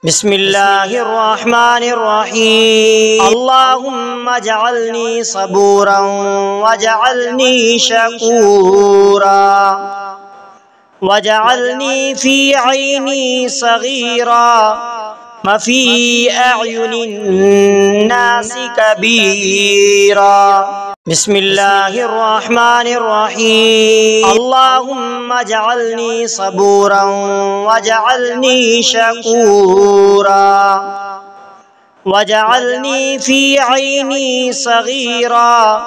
بسم الله الرحمن الرحيم اللهم اجعلني صبورا واجعلني شكورا واجعلني في عيني صغيرا وفي أعين الناس كبيرا. بسم الله الرحمن الرحيم اللهم اجعلني صبورا واجعلني شكورا واجعلني في عيني صغيرا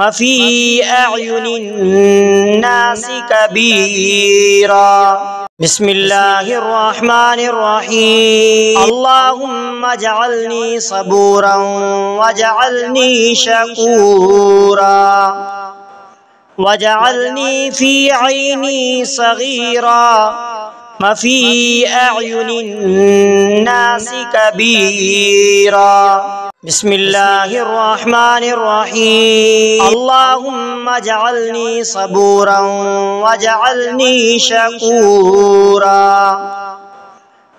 وفي أعين الناس كبيرا. بسم الله الرحمن الرحيم اللهم اجعلني صبورا واجعلني شكورا واجعلني في عيني صغيرا وفي أعين الناس كبيرا. بسم الله الرحمن الرحيم اللهم اجعلني صبورا واجعلني شكورا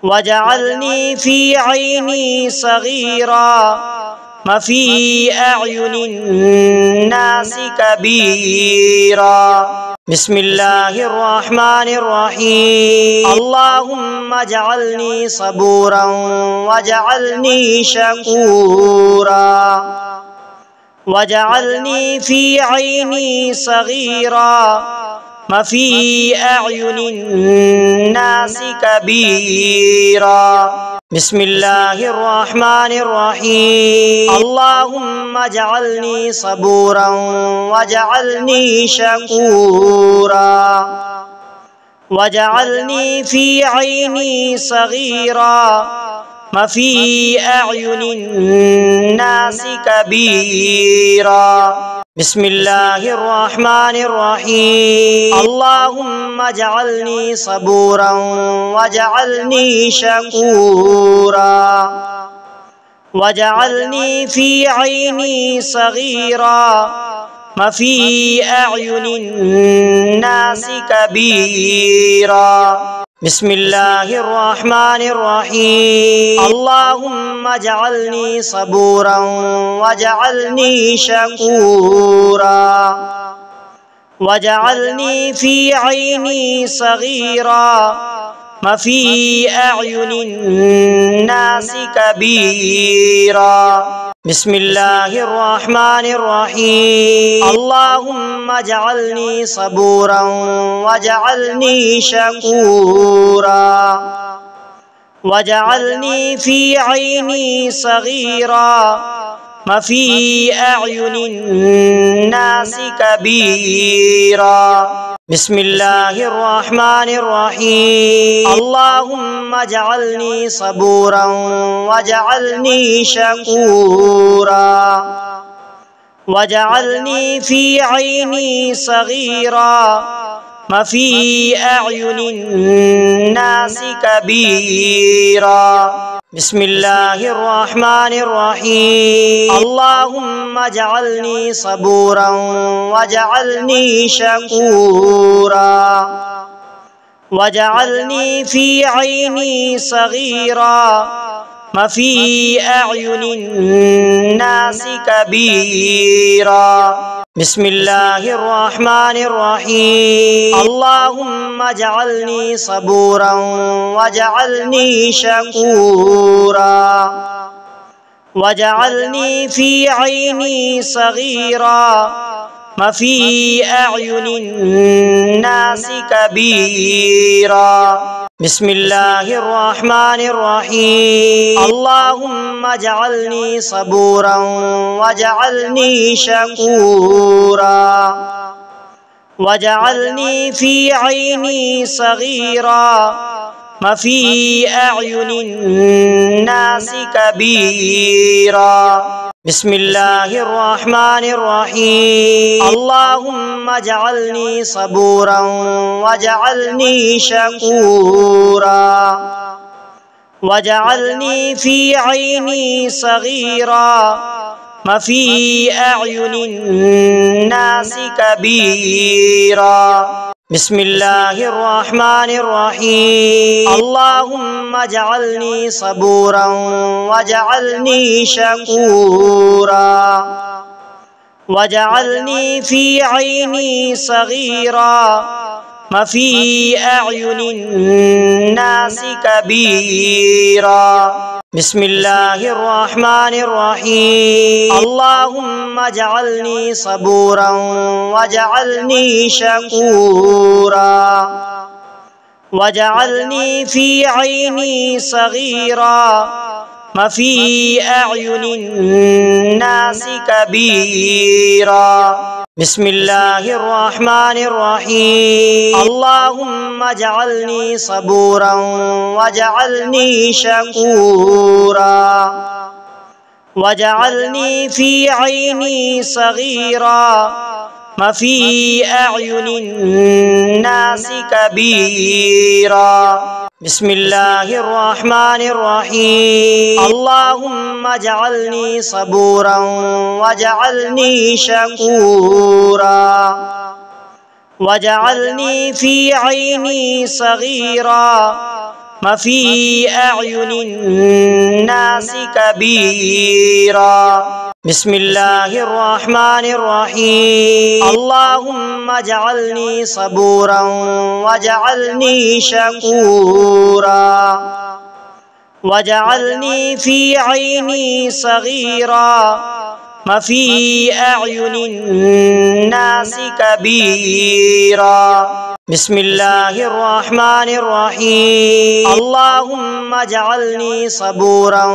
واجعلني في عيني صغيرا وفي أعين الناس كبيرا. بسم الله الرحمن الرحيم اللهم اجعلني صبورا واجعلني شكورا واجعلني في عيني صغيرا وفي أعين الناس كبيرا. بسم الله الرحمن الرحيم اللهم اجعلني صبورا واجعلني شكورا واجعلني في عيني صغيرا وفي أعين الناس كبيرا. بسم الله الرحمن الرحيم اللهم اجعلني صبورا واجعلني شكورا واجعلني في عيني صغيرا وفي أعين الناس كبيرا. بسم الله الرحمن الرحيم اللهم اجعلني صبورا واجعلني شكورا واجعلني في عيني صغيرا وفي أعين الناس كبيرا. بسم الله الرحمن الرحيم اللهم اجعلني صبورا واجعلني شكورا واجعلني في عيني صغيرا وفي أعين الناس كبيرا. بسم الله الرحمن الرحيم اللهم اجعلني صبورا واجعلني شكورا واجعلني في عيني صغيرا وفي أعين الناس كبيرا. بسم الله الرحمن الرحيم اللهم اجعلني صبورا واجعلني شكورا واجعلني في عيني صغيرا وفي أعين الناس كبيرا. بسم الله الرحمن الرحيم اللهم اجعلني صبورا واجعلني شكورا واجعلني في عيني صغيرا وفي أعين الناس كبيرا. بسم الله الرحمن الرحيم اللهم اجعلني صبورا واجعلني شكورا واجعلني في عيني صغيرا وفي أعين الناس كبيرا. بسم الله الرحمن الرحيم اللهم اجعلني صبورا واجعلني شكورا واجعلني في عيني صغيرا وفي أعين الناس كبيرا. بسم الله الرحمن الرحيم اللهم اجعلني صبورا واجعلني شكورا واجعلني في عيني صغيرا وفي أعين الناس كبيرا بسم الله الرحمن الرحيم اللهم اجعلني صبورا واجعلني شكورا واجعلني في عيني صغيرا وفي أعين الناس كبيرا بسم الله الرحمن الرحيم اللهم اجعلني صبورا واجعلني شكورا واجعلني في عيني صغيرا وفي أعين الناس كبيرا بسم الله الرحمن الرحيم اللهم اجعلني صبورا واجعلني شكورا واجعلني في عيني صغيرا وفي أعين الناس كبيرا بسم الله الرحمن الرحيم اللهم اجعلني صبورا واجعلني شكورا واجعلني في عيني صغيرا وفي أعين الناس كبيرا بسم الله الرحمن الرحيم اللهم اجعلني صبورا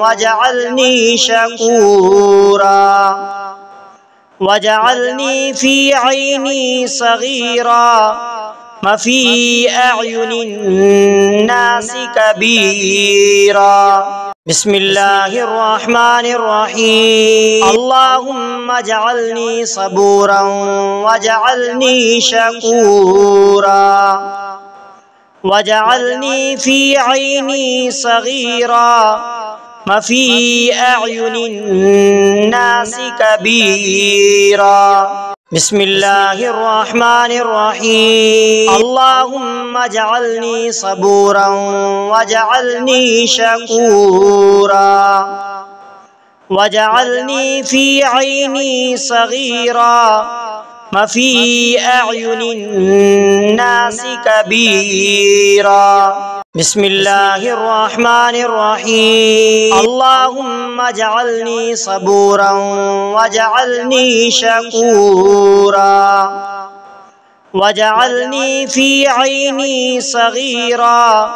واجعلني شكورا واجعلني في عيني صغيرا وفي أعين الناس كبيرا بسم الله الرحمن الرحيم اللهم اجعلني صبورا واجعلني شكورا واجعلني في عيني صغيرا وفي أعين الناس كبيرا بسم الله الرحمن الرحيم اللهم اجعلني صبورا واجعلني شكورا واجعلني في عيني صغيرا وفي أعين الناس كبيرا بسم الله الرحمن الرحيم اللهم اجعلني صبورا واجعلني شكورا واجعلني في عيني صغيرا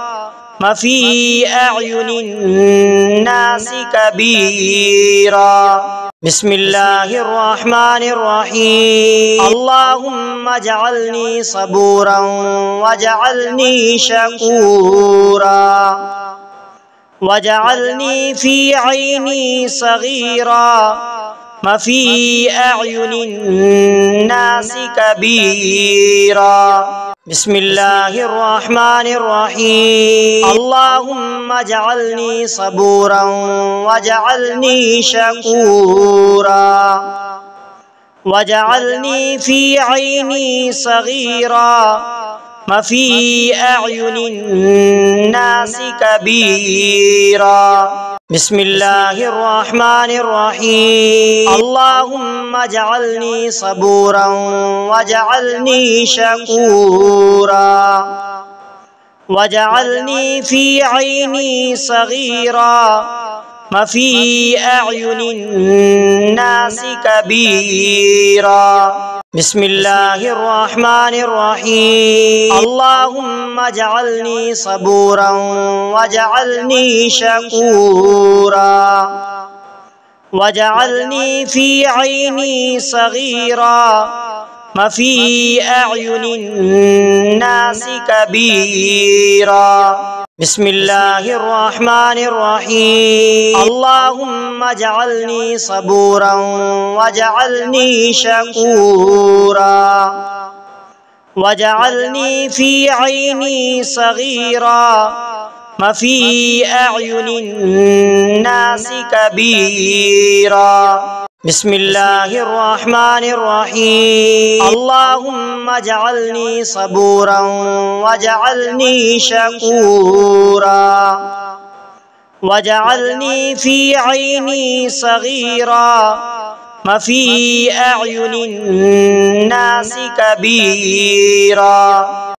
وفي أعين الناس كبيرا بسم الله الرحمن الرحيم اللهم اجعلني صبورا واجعلني شكورا واجعلني في عيني صغيرا وفي أعين الناس كبيرا بسم الله الرحمن الرحيم اللهم اجعلني صبورا واجعلني شكورا واجعلني في عيني صغيرا وفي أعين الناس كبيرا بسم الله الرحمن الرحيم اللهم اجعلني صبورا واجعلني شكورا واجعلني في عيني صغيرا وفي أعين الناس كبيرا بسم الله الرحمن الرحيم اللهم اجعلني صبورا واجعلني شكورا واجعلني في عيني صغيرا وفي أعين الناس كبيرا بسم الله الرحمن الرحيم اللهم اجعلني صبورا واجعلني شكورا واجعلني في عيني صغيرا وفي أعين الناس كبيرا بسم الله الرحمن الرحيم اللهم اجعلني صبورا واجعلني شكورا واجعلني في عيني صغيرا وفي أعين الناس كبيرا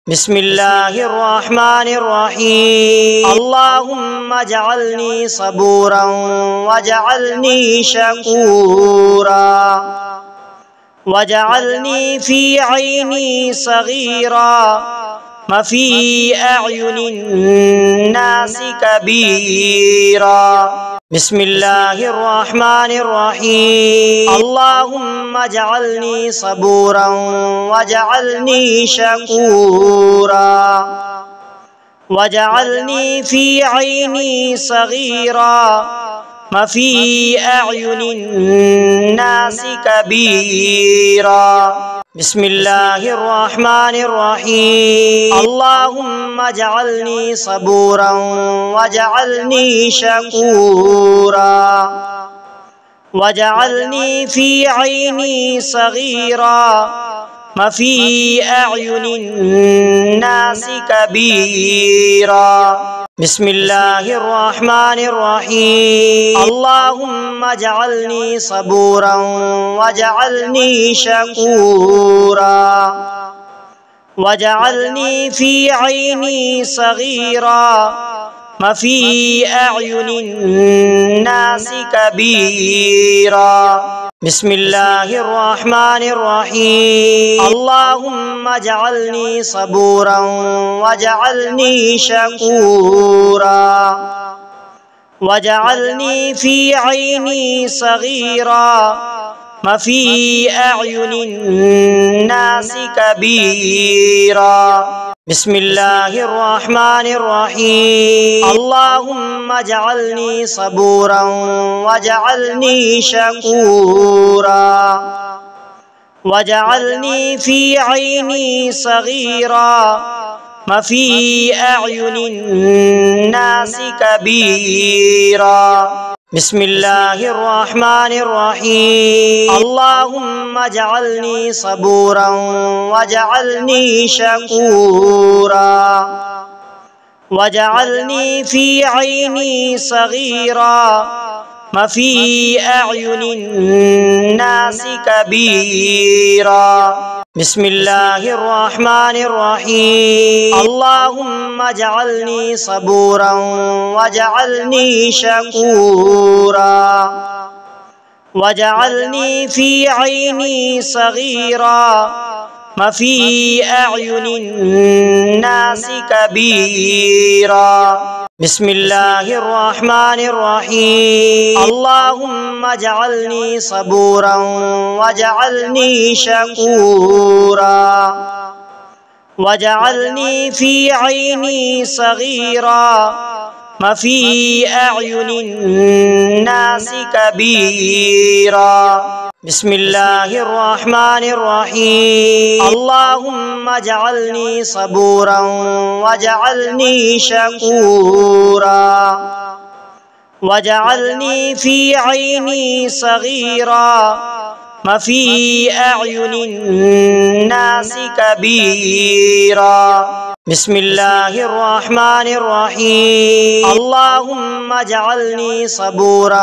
بسم الله الرحمن الرحيم اللهم اجعلني صبورا واجعلني شكورا واجعلني في عيني صغيرا وفي أعين الناس كبيرا بسم الله الرحمن الرحيم اللهم اجعلني صبورا واجعلني شكورا واجعلني في عيني صغيرا وفي أعين الناس كبيرا بسم الله الرحمن الرحيم اللهم اجعلني صبورا واجعلني شكورا واجعلني في عيني صغيرا وفي أعين الناس كبيرا بسم الله الرحمن الرحيم اللهم اجعلني صبورا واجعلني شكورا واجعلني في عيني صغيرا وفي أعين الناس كبيرا بسم الله الرحمن الرحيم اللهم اجعلني صبورا واجعلني شكورا واجعلني في عيني صغيرا وفي أعين الناس كبيرا بسم الله الرحمن الرحيم اللهم اجعلني صبورا واجعلني شكورا واجعلني في عيني صغيرا وفي أعين الناس كبيرا بسم الله الرحمن الرحيم اللهم اجعلني صبورا واجعلني شكورا واجعلني في عيني صغيرا وفي أعين الناس كبيرا بسم الله الرحمن الرحيم اللهم اجعلني صبورا واجعلني شكورا واجعلني في عيني صغيرا وفي أعين الناس كبيرا بسم الله الرحمن الرحيم اللهم اجعلني صبورا واجعلني شكورا واجعلني في عيني صغيرا وفي أعين الناس كبيرا بسم الله الرحمن الرحيم اللهم اجعلني صبورا واجعلني شكورا واجعلني في عيني صغيرا وفي أعين الناس كبيرا بسم الله الرحمن الرحيم اللهم اجعلني صبورا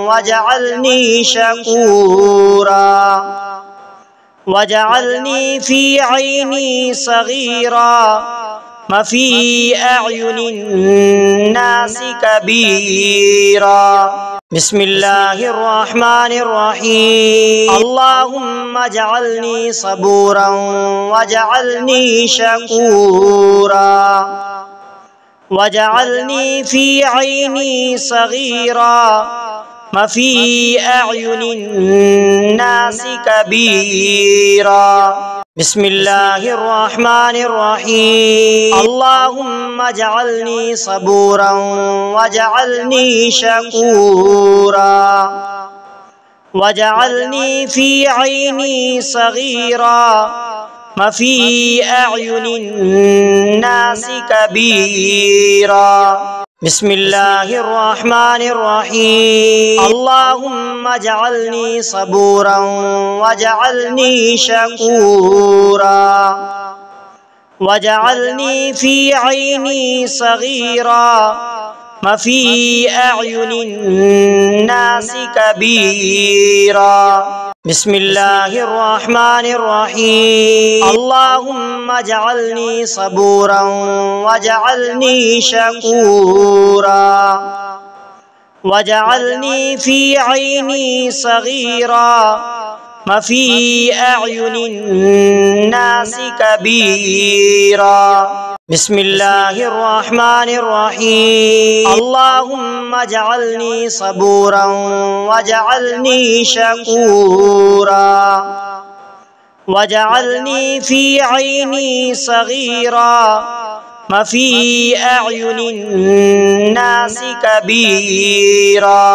واجعلني شكورا واجعلني في عيني صغيرا وفي أعين الناس كبيرا بسم الله الرحمن الرحيم اللهم اجعلني صبورا واجعلني شكورا واجعلني في عيني صغيرا وفي أعين الناس كبيرا بسم الله الرحمن الرحيم اللهم اجعلني صبورا واجعلني شكورا واجعلني في عيني صغيرا وفي أعين الناس كبيرا بسم الله الرحمن الرحيم اللهم اجعلني صبورا واجعلني شكورا واجعلني في عيني صغيرا وفي أعين الناس كبيرا بسم الله الرحمن الرحيم اللهم اجعلني صبورا واجعلني شكورا واجعلني في عيني صغيرا وفي أعين الناس كبيرا بسم الله الرحمن الرحيم اللهم اجعلني صبورا واجعلني شكورا واجعلني في عيني صغيرا وفي أعين الناس كبيرا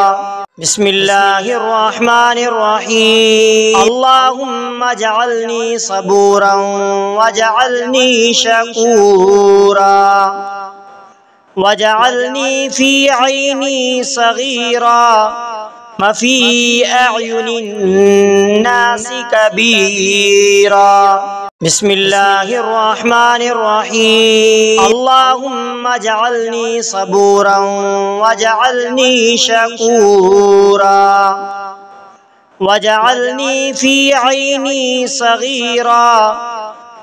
بسم الله الرحمن الرحيم اللهم اجعلني صبورا واجعلني شكورا واجعلني في عيني صغيرا وفي أعين الناس كبيرا بسم الله الرحمن الرحيم اللهم اجعلني صبورا واجعلني شكورا واجعلني في عيني صغيرا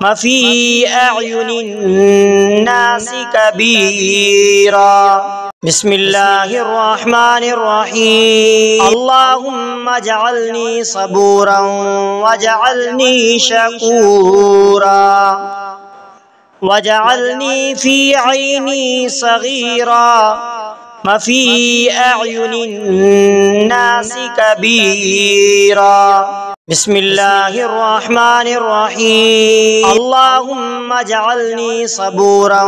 وفي أعين الناس كبيرا بسم الله الرحمن الرحيم اللهم اجعلني صبورا واجعلني شكورا واجعلني في عيني صغيرا وفي أعين الناس كبيرا بسم الله الرحمن الرحيم اللهم اجعلني صبورا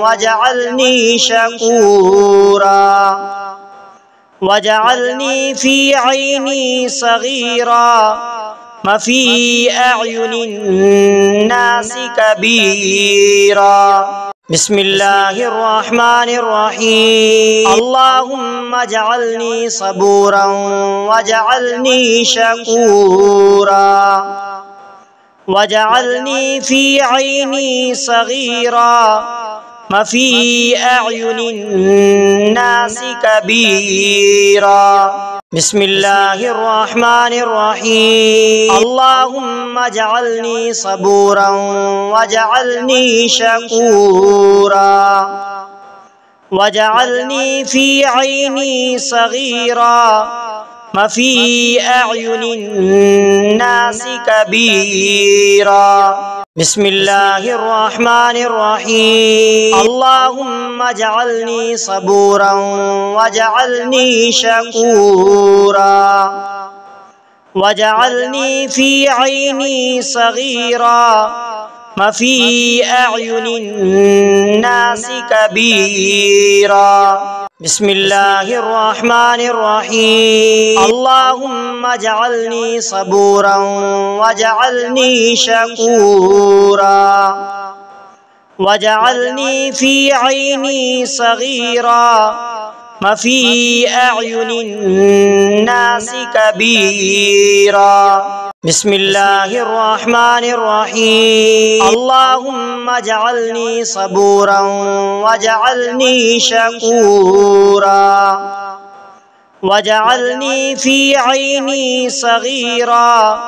واجعلني شكورا واجعلني في عيني صغيرا وفي أعين الناس كبيرا بسم الله الرحمن الرحيم اللهم اجعلني صبورا واجعلني شكورا واجعلني في عيني صغيرا وفي أعين الناس كبيرا بسم الله الرحمن الرحيم اللهم اجعلني صبورا واجعلني شكورا واجعلني في عيني صغيرا وفي أعين الناس كبيرا بسم الله الرحمن الرحيم اللهم اجعلني صبورا واجعلني شكورا واجعلني في عيني صغيرا وفي أعين الناس كبيرا بسم الله الرحمن الرحيم اللهم اجعلني صبورا واجعلني شكورا واجعلني في عيني صغيرا وفي أعين الناس كبيرا بسم الله الرحمن الرحيم اللهم اجعلني صبورا واجعلني شكورا واجعلني في عيني صغيرا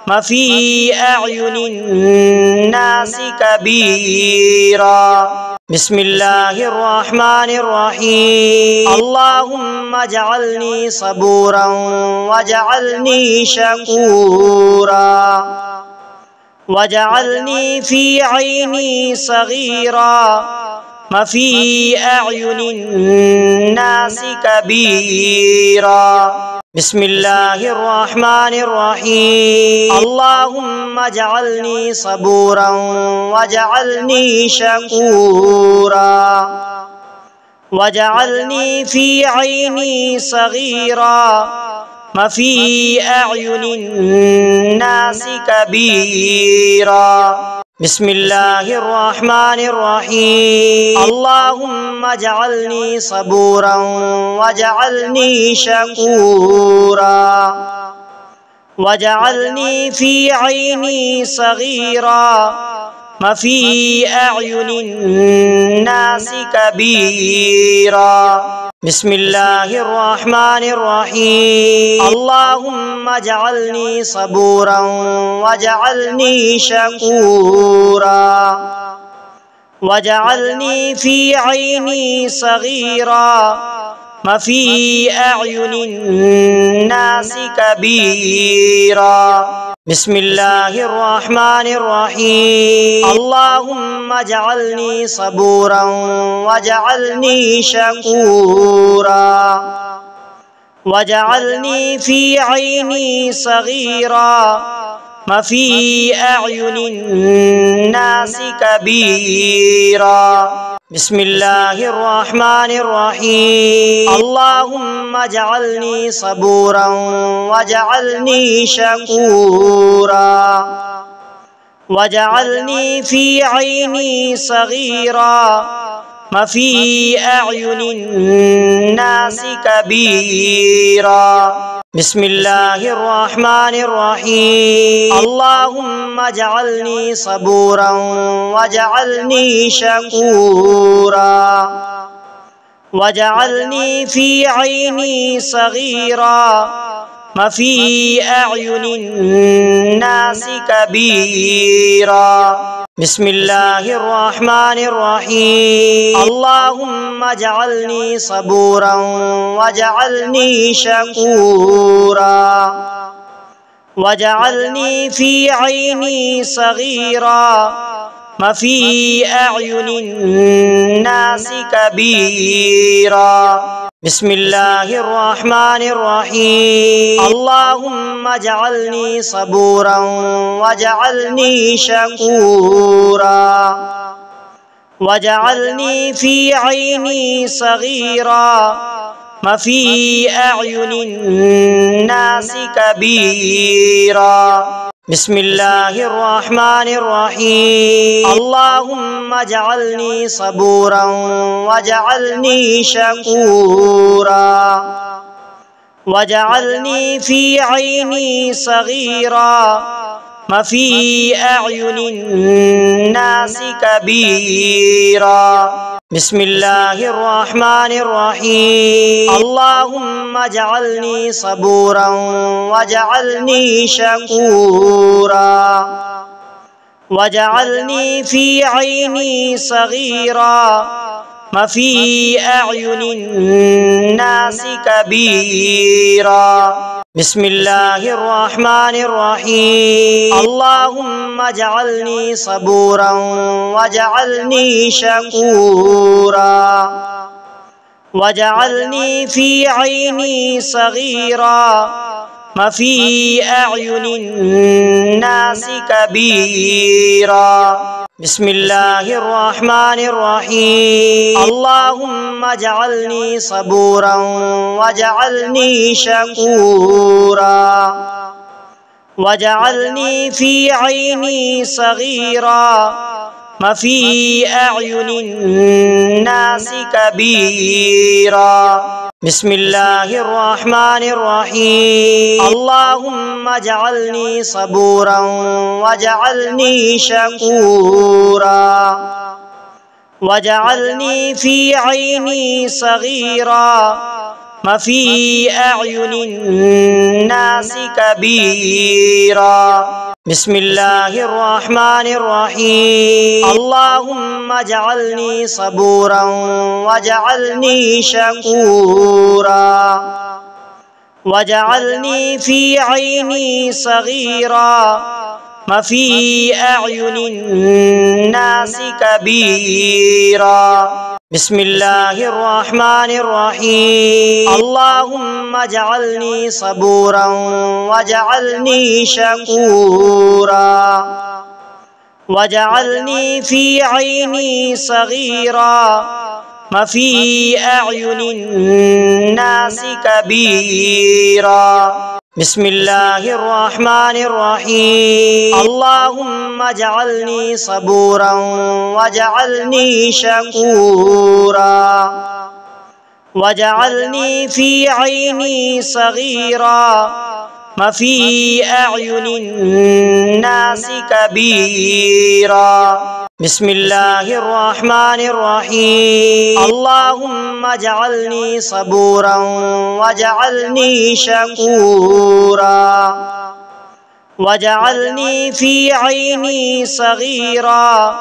وفي أعين الناس كبيرا بسم الله الرحمن الرحيم اللهم اجعلني صبورا واجعلني شكورا واجعلني في عيني صغيرا وفي أعين الناس كبيرا بسم الله الرحمن الرحيم اللهم اجعلني صبورا واجعلني شكورا واجعلني في عيني صغيرا وفي أعين الناس كبيرا بسم الله الرحمن الرحيم اللهم اجعلني صبورا واجعلني شكورا واجعلني في عيني صغيرا وفي أعين الناس كبيرا بسم الله الرحمن الرحيم اللهم اجعلني صبورا واجعلني شكورا واجعلني في عيني صغيرا وفي أعين الناس كبيرا بسم الله الرحمن الرحيم اللهم اجعلني صبورا واجعلني شكورا واجعلني في عيني صغيرا وفي أعين الناس كبيرا بسم الله الرحمن الرحيم اللهم اجعلني صبورا واجعلني شكورا واجعلني في عيني صغيرا وفي أعين الناس كبيرا بسم الله الرحمن الرحيم اللهم اجعلني صبورا واجعلني شكورا واجعلني في عيني صغيرا وفي أعين الناس كبيرا بسم الله الرحمن الرحيم اللهم اجعلني صبورا واجعلني شكورا واجعلني في عيني صغيرا وفي أعين الناس كبيرا بسم الله الرحمن الرحيم اللهم اجعلني صبورا واجعلني شكورا واجعلني في عيني صغيرا وفي أعين الناس كبيرا بسم الله الرحمن الرحيم اللهم اجعلني صبورا واجعلني شكورا واجعلني في عيني صغيرا وفي أعين الناس كبيرا بسم الله الرحمن الرحيم اللهم اجعلني صبورا واجعلني شكورا واجعلني في عيني صغيرا وفي أعين الناس كبيرا بسم الله الرحمن الرحيم اللهم اجعلني صبورا واجعلني شكورا واجعلني في عيني صغيرا وفي أعين الناس كبيرا بسم الله الرحمن الرحيم اللهم اجعلني صبورا واجعلني شكورا واجعلني في عيني صغيرا وفي أعين الناس كبيرا بسم الله الرحمن الرحيم اللهم اجعلني صبورا واجعلني شكورا واجعلني في عيني صغيرا وفي أعين الناس كبيرا بسم الله الرحمن الرحيم اللهم اجعلني صبورا واجعلني شكورا واجعلني في عيني صغيرا وفي أعين الناس كبيرا بسم الله الرحمن الرحيم اللهم اجعلني صبورا واجعلني شكورا واجعلني في عيني صغيرا وفي أعين الناس كبيرا بسم الله الرحمن الرحيم اللهم اجعلني صبورا واجعلني شكورا واجعلني في عيني صغيرا وفي أعين الناس كبيرا بسم الله الرحمن الرحيم اللهم اجعلني صبورا واجعلني شكورا واجعلني في عيني صغيرا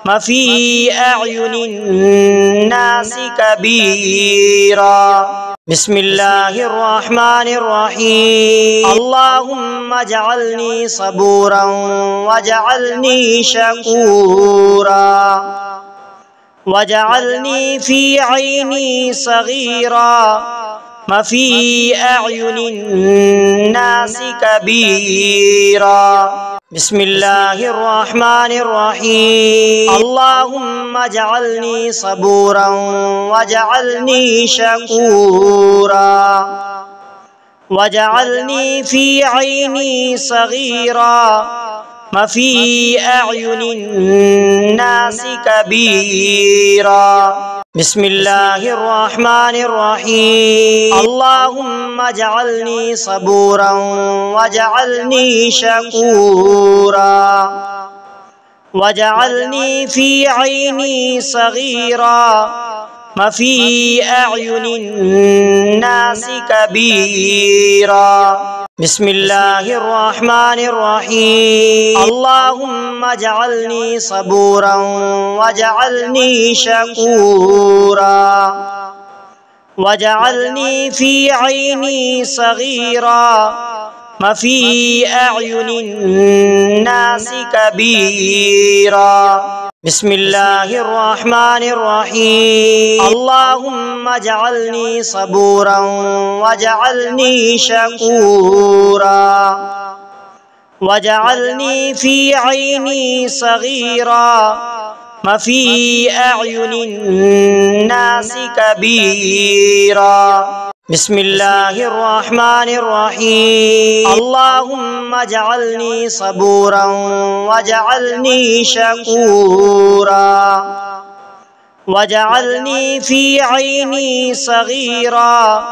وفي أعين الناس كبيرا بسم الله الرحمن الرحيم اللهم اجعلني صبورا واجعلني شكورا واجعلني في عيني صغيرا وفي أعين الناس كبيرا بسم الله الرحمن الرحيم اللهم اجعلني صبورا واجعلني شكورا واجعلني في عيني صغيرا وفي أعين الناس كبيرا بسم الله الرحمن الرحيم اللهم اجعلني صبورا واجعلني شكورا واجعلني في عيني صغيرا وفي أعين الناس كبيرا بسم الله الرحمن الرحيم اللهم اجعلني صبورا واجعلني شكورا واجعلني في عيني صغيرا وفي أعين الناس كبيرا بسم الله الرحمن الرحيم اللهم اجعلني صبورا واجعلني شكورا واجعلني في عيني صغيرا وفي أعين الناس كبيرا بسم الله الرحمن الرحيم اللهم اجعلني صبورا واجعلني شكورا واجعلني في عيني صغيرا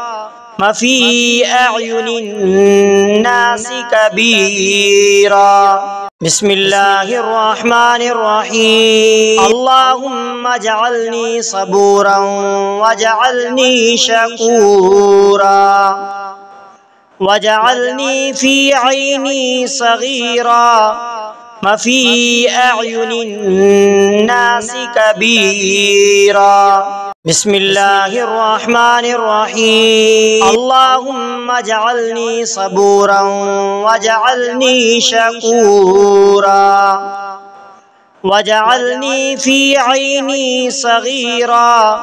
وفي أعين الناس كبيرا بسم الله الرحمن الرحيم اللهم اجعلني صبورا واجعلني شكورا واجعلني في عيني صغيرا وفي أعين الناس كبيرا بسم الله الرحمن الرحيم اللهم اجعلني صبورا واجعلني شكورا واجعلني في عيني صغيرا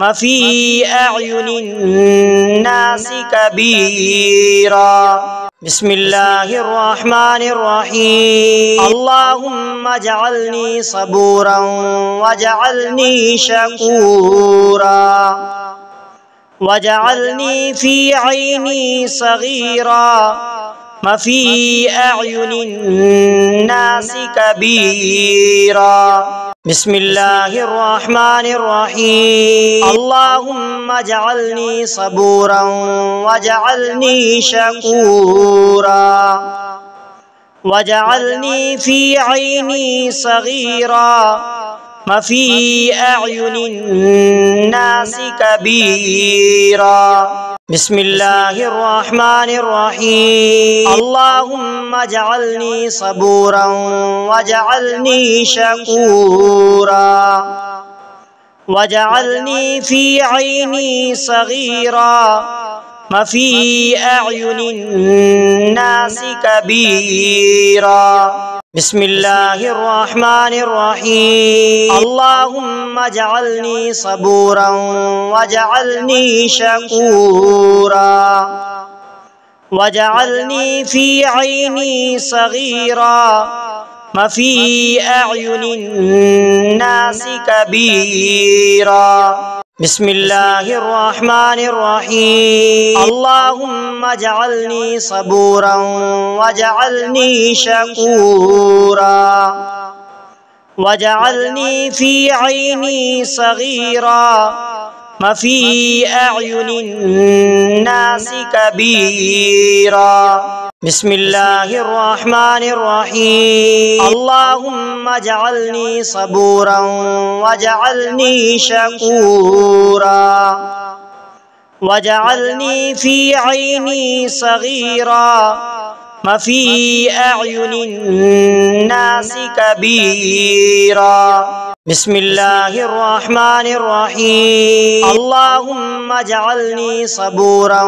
وفي أعين الناس كبيرا بسم الله الرحمن الرحيم اللهم اجعلني صبورا واجعلني شكورا واجعلني في عيني صغيرا وفي أعين الناس كبيرا بسم الله الرحمن الرحيم اللهم اجعلني صبورا واجعلني شكورا واجعلني في عيني صغيرا وفي أعين الناس كبيرا بسم الله الرحمن الرحيم اللهم اجعلني صبورا واجعلني شكورا واجعلني في عيني صغيرا وفي أعين الناس كبيرا بسم الله الرحمن الرحيم اللهم اجعلني صبورا واجعلني شكورا واجعلني في عيني صغيرا وفي أعين الناس كبيرا بسم الله الرحمن الرحيم اللهم اجعلني صبورا واجعلني شكورا واجعلني في عيني صغيرا وفي أعين الناس كبيرا بسم الله الرحمن الرحيم اللهم اجعلني صبورا واجعلني شكورا واجعلني في عيني صغيرا وفي أعين الناس كبيرا بسم الله الرحمن الرحيم اللهم اجعلني صبورا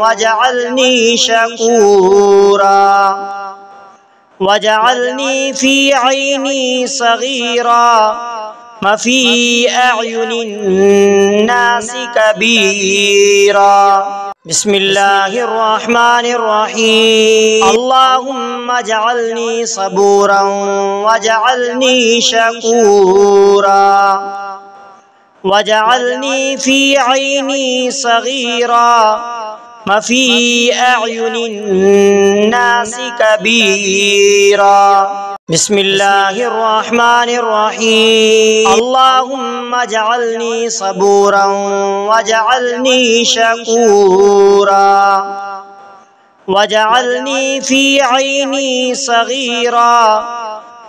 واجعلني شكورا واجعلني في عيني صغيرا وفي أعين الناس كبيرا بسم الله الرحمن الرحيم اللهم اجعلني صبورا واجعلني شكورا واجعلني في عيني صغيرا وفي أعين الناس كبيرا بسم الله الرحمن الرحيم اللهم اجعلني صبورا واجعلني شكورا واجعلني في عيني صغيرا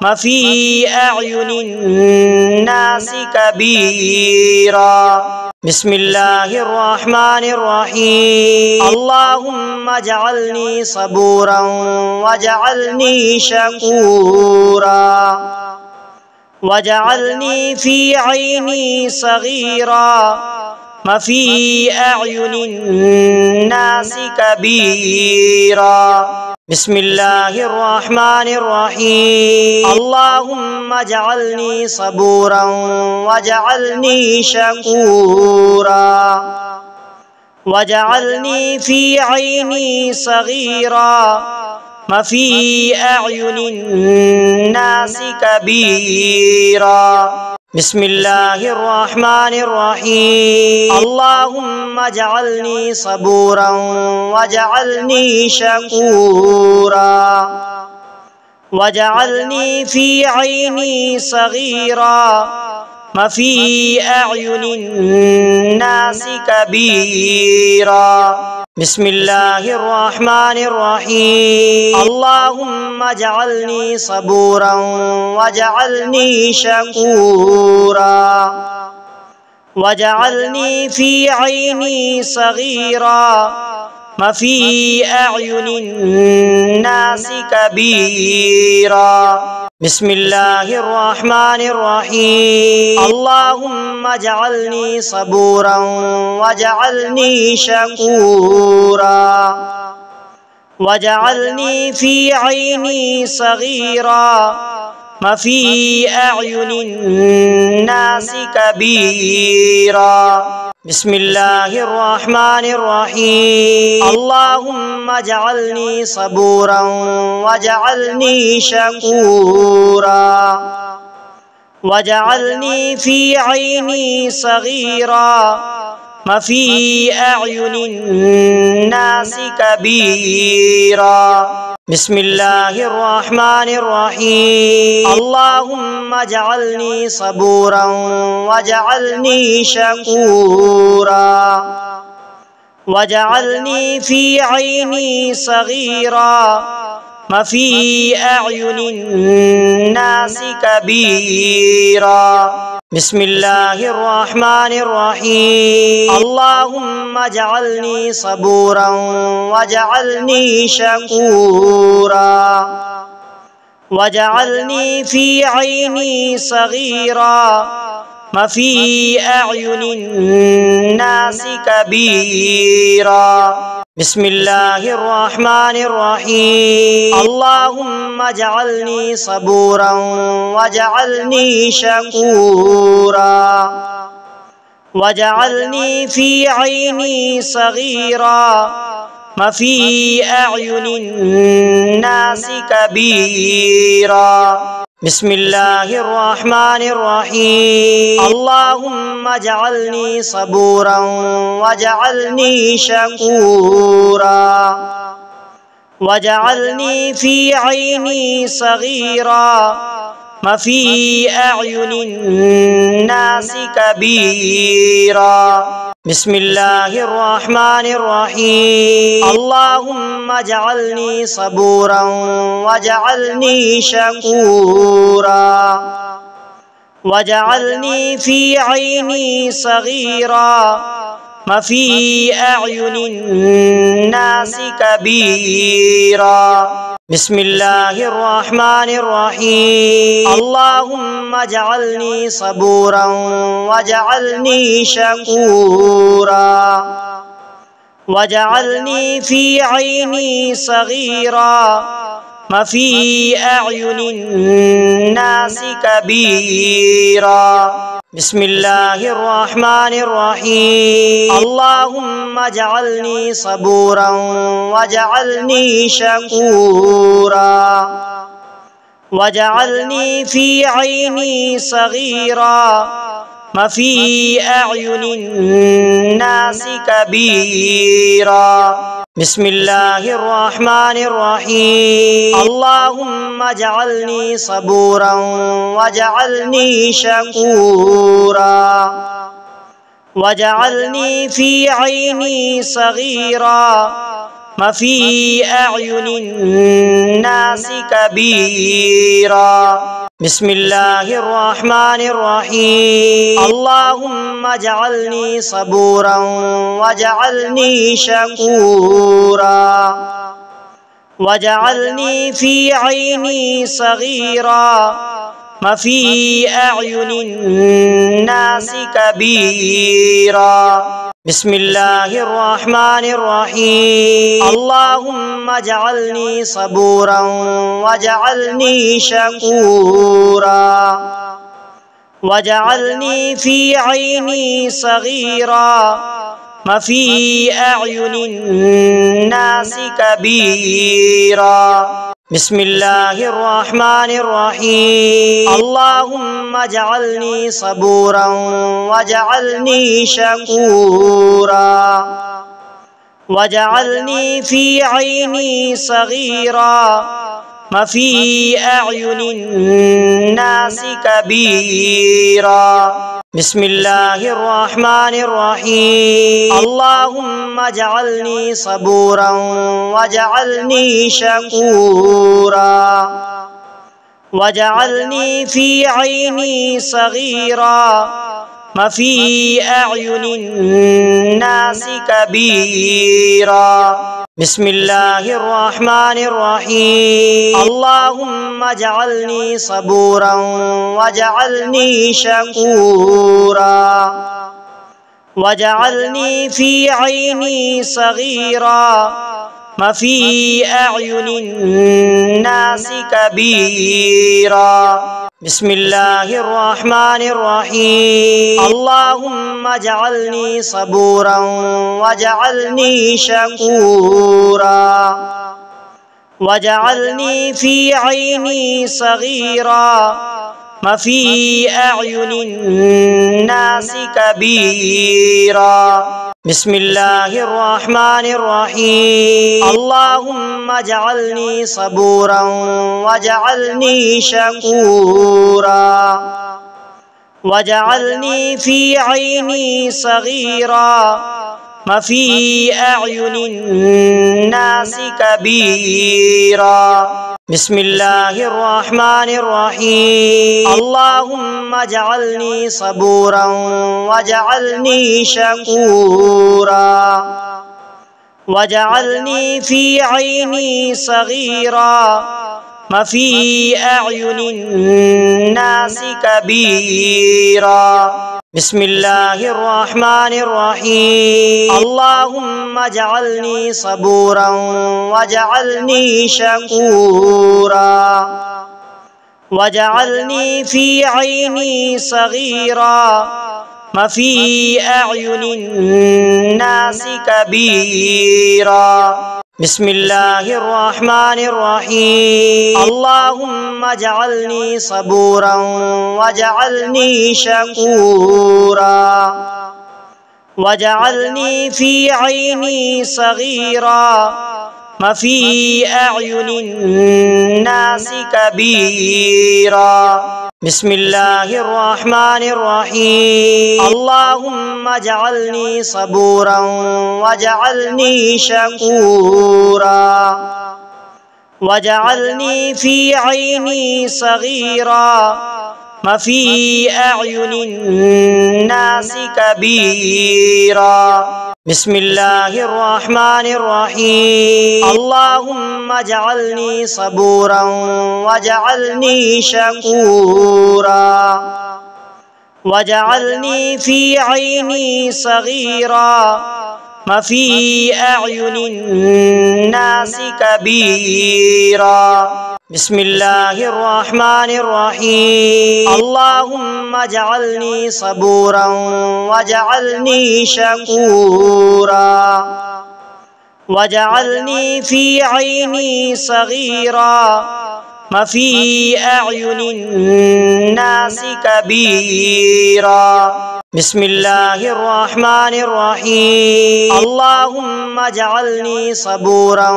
وفي أعين الناس كبيرا بسم الله الرحمن الرحيم اللهم اجعلني صبورا واجعلني شكورا واجعلني في عيني صغيرا وفي أعين الناس كبيرا بسم الله الرحمن الرحيم اللهم اجعلني صبورا واجعلني شكورا واجعلني في عيني صغيرا وفي أعين الناس كبيرا بسم الله الرحمن الرحيم اللهم اجعلني صبورا واجعلني شكورا واجعلني في عيني صغيرا وفي أعين الناس كبيرا بسم الله الرحمن الرحيم اللهم اجعلني صبورا واجعلني شكورا واجعلني في عيني صغيرا وفي أعين الناس كبيرا بسم الله الرحمن الرحيم اللهم اجعلني صبورا واجعلني شكورا واجعلني في عيني صغيرا وفي أعين الناس كبيرا بسم الله الرحمن الرحيم اللهم اجعلني صبورا واجعلني شكورا واجعلني في عيني صغيرا وفي أعين الناس كبيرا بسم الله الرحمن الرحيم اللهم اجعلني صبورا واجعلني شكورا واجعلني في عيني صغيرا وفي أعين الناس كبيرا بسم الله الرحمن الرحيم اللهم اجعلني صبورا واجعلني شكورا واجعلني في عيني صغيرا وفي أعين الناس كبيرا بسم الله الرحمن الرحيم اللهم اجعلني صبورا واجعلني شكورا واجعلني في عيني صغيرا وفي أعين الناس كبيرا بسم الله الرحمن الرحيم اللهم اجعلني صبورا واجعلني شكورا واجعلني في عيني صغيرا وفي أعين الناس كبيرا بسم الله الرحمن الرحيم اللهم اجعلني صبورا واجعلني شكورا واجعلني في عيني صغيرا وفي أعين الناس كبيرا بسم الله الرحمن الرحيم اللهم اجعلني صبورا واجعلني شكورا واجعلني في عيني صغيرا وفي أعين الناس كبيرا بسم الله الرحمن الرحيم اللهم اجعلني صبورا واجعلني شكورا واجعلني في عيني صغيرا وفي أعين الناس كبيرا بسم الله الرحمن الرحيم اللهم اجعلني صبورا واجعلني شكورا واجعلني في عيني صغيرا وفي أعين الناس كبيرا بسم الله الرحمن الرحيم اللهم اجعلني صبورا واجعلني شكورا واجعلني في عيني صغيرا وفي أعين الناس كبيرا بسم الله الرحمن الرحيم اللهم اجعلني صبورا واجعلني شكورا واجعلني في عيني صغيرا وفي أعين الناس كبيرا بسم الله الرحمن الرحيم اللهم اجعلني صبورا واجعلني شكورا واجعلني في عيني صغيرا وفي أعين الناس كبيرا بسم الله الرحمن الرحيم اللهم اجعلني صبورا واجعلني شكورا واجعلني في عيني صغيرا وفي أعين الناس كبيرا بسم الله الرحمن الرحيم اللهم اجعلني صبورا واجعلني شكورا واجعلني في عيني صغيرا وفي أعين الناس كبيرا بسم الله الرحمن الرحيم اللهم اجعلني صبورا واجعلني شكورا واجعلني في عيني صغيرا وفي أعين الناس كبيرا بسم الله الرحمن الرحيم اللهم اجعلني صبورا واجعلني شكورا واجعلني في عيني صغيرا وفي أعين الناس كبيرا بسم الله الرحمن الرحيم اللهم اجعلني صبورا واجعلني شكورا واجعلني في عيني صغيرا وفي أعين الناس كبيرا بسم الله الرحمن الرحيم اللهم اجعلني صبورا واجعلني شكورا واجعلني في عيني صغيرا وفي أعين الناس كبيرا بسم الله الرحمن الرحيم اللهم اجعلني صبورا واجعلني شكورا واجعلني في عيني صغيرا وفي أعين الناس كبيرا بسم الله الرحمن الرحيم اللهم اجعلني صبورا واجعلني شكورا واجعلني في عيني صغيرا وفي أعين الناس كبيرا بسم الله الرحمن الرحيم اللهم اجعلني صبورا واجعلني شكورا واجعلني في عيني صغيرا وفي أعين الناس كبيرا بسم الله الرحمن الرحيم اللهم اجعلني صبورا واجعلني شكورا واجعلني في عيني صغيرا وفي أعين الناس كبيرا بسم الله الرحمن الرحيم اللهم اجعلني صبورا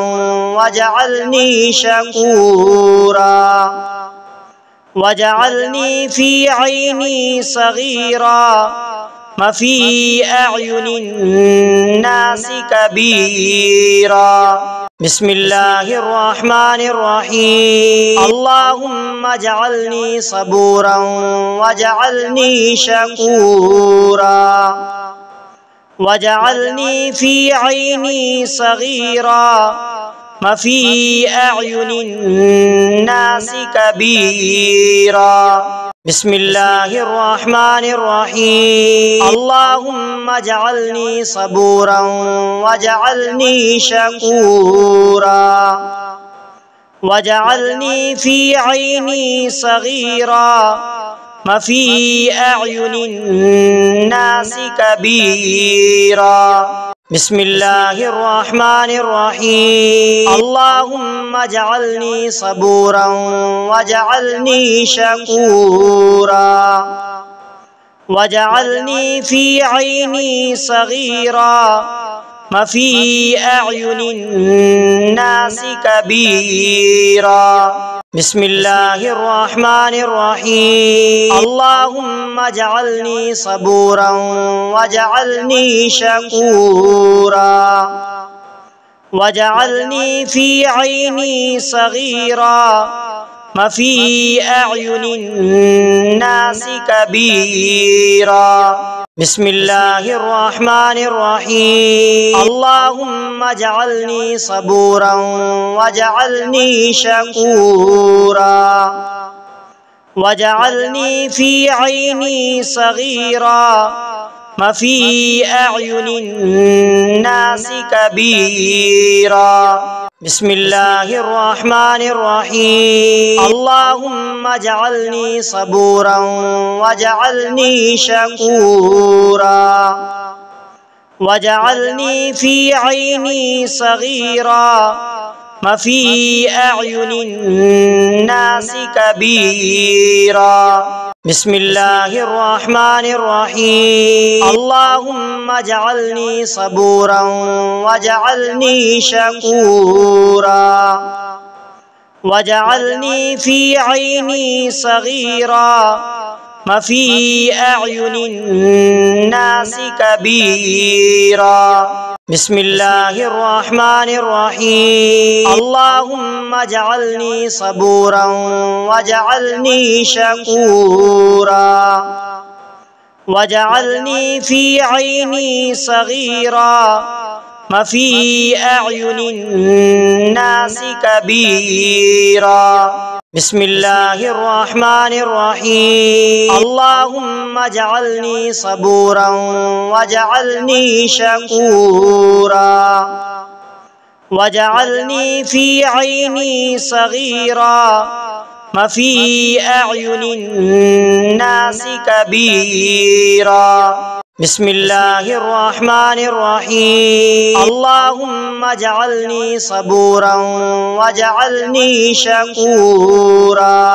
واجعلني شكورا واجعلني في عيني صغيرا وفي أعين الناس كبيرا بسم الله الرحمن الرحيم اللهم اجعلني صبورا واجعلني شكورا واجعلني في عيني صغيرا وفي أعين الناس كبيرا بسم الله الرحمن الرحيم اللهم اجعلني صبورا واجعلني شكورا واجعلني في عيني صغيرا وفي أعين الناس كبيرا بسم الله الرحمن الرحيم اللهم اجعلني صبورا واجعلني شكورا واجعلني في عيني صغيرا وفي أعين الناس كبيرا بسم الله الرحمن الرحيم اللهم اجعلني صبورا واجعلني شكورا واجعلني في عيني صغيرا وفي أعين الناس كبيرا بسم الله الرحمن الرحيم اللهم اجعلني صبورا واجعلني شكورا واجعلني في عيني صغيرا وفي أعين الناس كبيرا بسم الله الرحمن الرحيم اللهم اجعلني صبورا واجعلني شكورا واجعلني في عيني صغيرا وفي أعين الناس كبيرا بسم الله الرحمن الرحيم اللهم اجعلني صبورا واجعلني شكورا واجعلني في عيني صغيرا وفي أعين الناس كبيرا بسم الله الرحمن الرحيم اللهم اجعلني صبورا واجعلني شكورا واجعلني في عيني صغيرا وفي أعين الناس كبيرا بسم الله الرحمن الرحيم اللهم اجعلني صبورا واجعلني شكورا واجعلني في عيني صغيرا وفي أعين الناس كبيرا بسم الله الرحمن الرحيم اللهم اجعلني صبورا واجعلني شكورا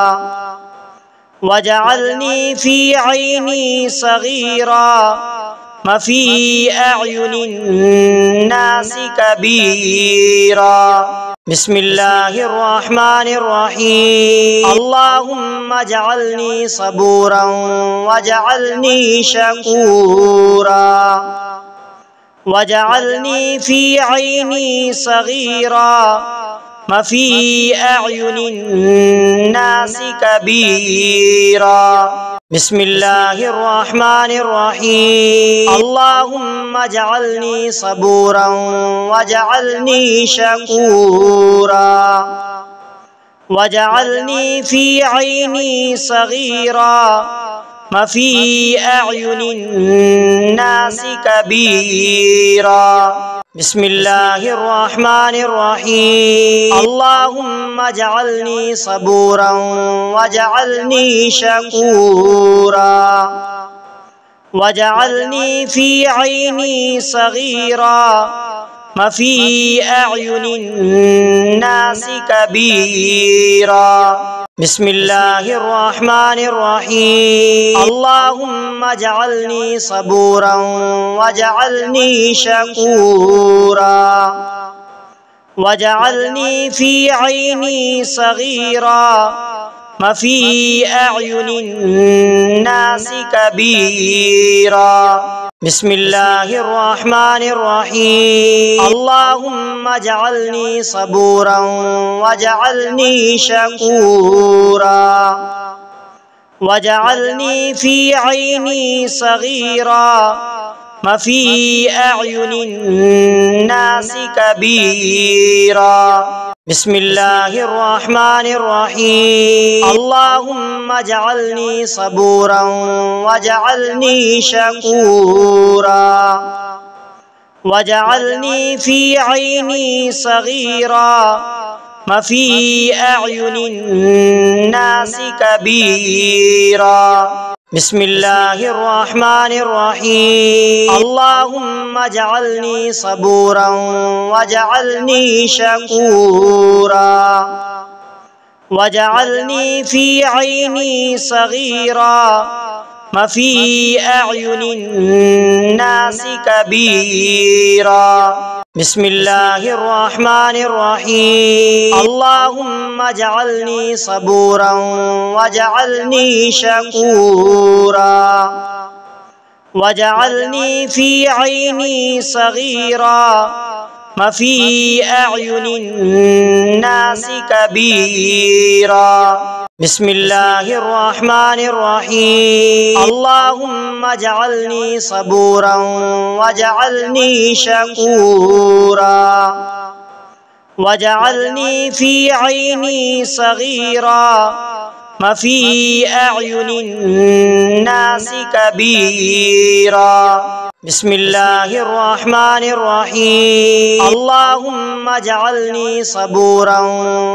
واجعلني في عيني صغيرا وفي أعين الناس كبيرا بسم الله الرحمن الرحيم اللهم اجعلني صبورا واجعلني شكورا واجعلني في عيني صغيرا وفي أعين الناس كبيرا بسم الله الرحمن الرحيم اللهم اجعلني صبورا واجعلني شكورا واجعلني في عيني صغيرا وفي أعين الناس كبيرا بسم الله الرحمن الرحيم اللهم اجعلني صبورا واجعلني شكورا واجعلني في عيني صغيرا وفي أعين الناس كبيرا بسم الله الرحمن الرحيم اللهم اجعلني صبورا واجعلني شكورا واجعلني في عيني صغيرا وفي أعين الناس كبيرا بسم الله الرحمن الرحيم اللهم اجعلني صبورا واجعلني شكورا واجعلني في عيني صغيرا وفي أعين الناس كبيرا بسم الله الرحمن الرحيم اللهم اجعلني صبورا واجعلني شكورا واجعلني في عيني صغيرا وفي أعين الناس كبيرا بسم الله الرحمن الرحيم اللهم اجعلني صبورا واجعلني شكورا واجعلني في عيني صغيرا وفي أعين الناس كبيرا بسم الله الرحمن الرحيم اللهم اجعلني صبورا واجعلني شكورا واجعلني في عيني صغيرا وفي أعين الناس كبيرا بسم الله الرحمن الرحيم اللهم اجعلني صبورا واجعلني شكورا واجعلني في عيني صغيرا وفي أعين الناس كبيرا بسم الله الرحمن الرحيم اللهم اجعلني صبورا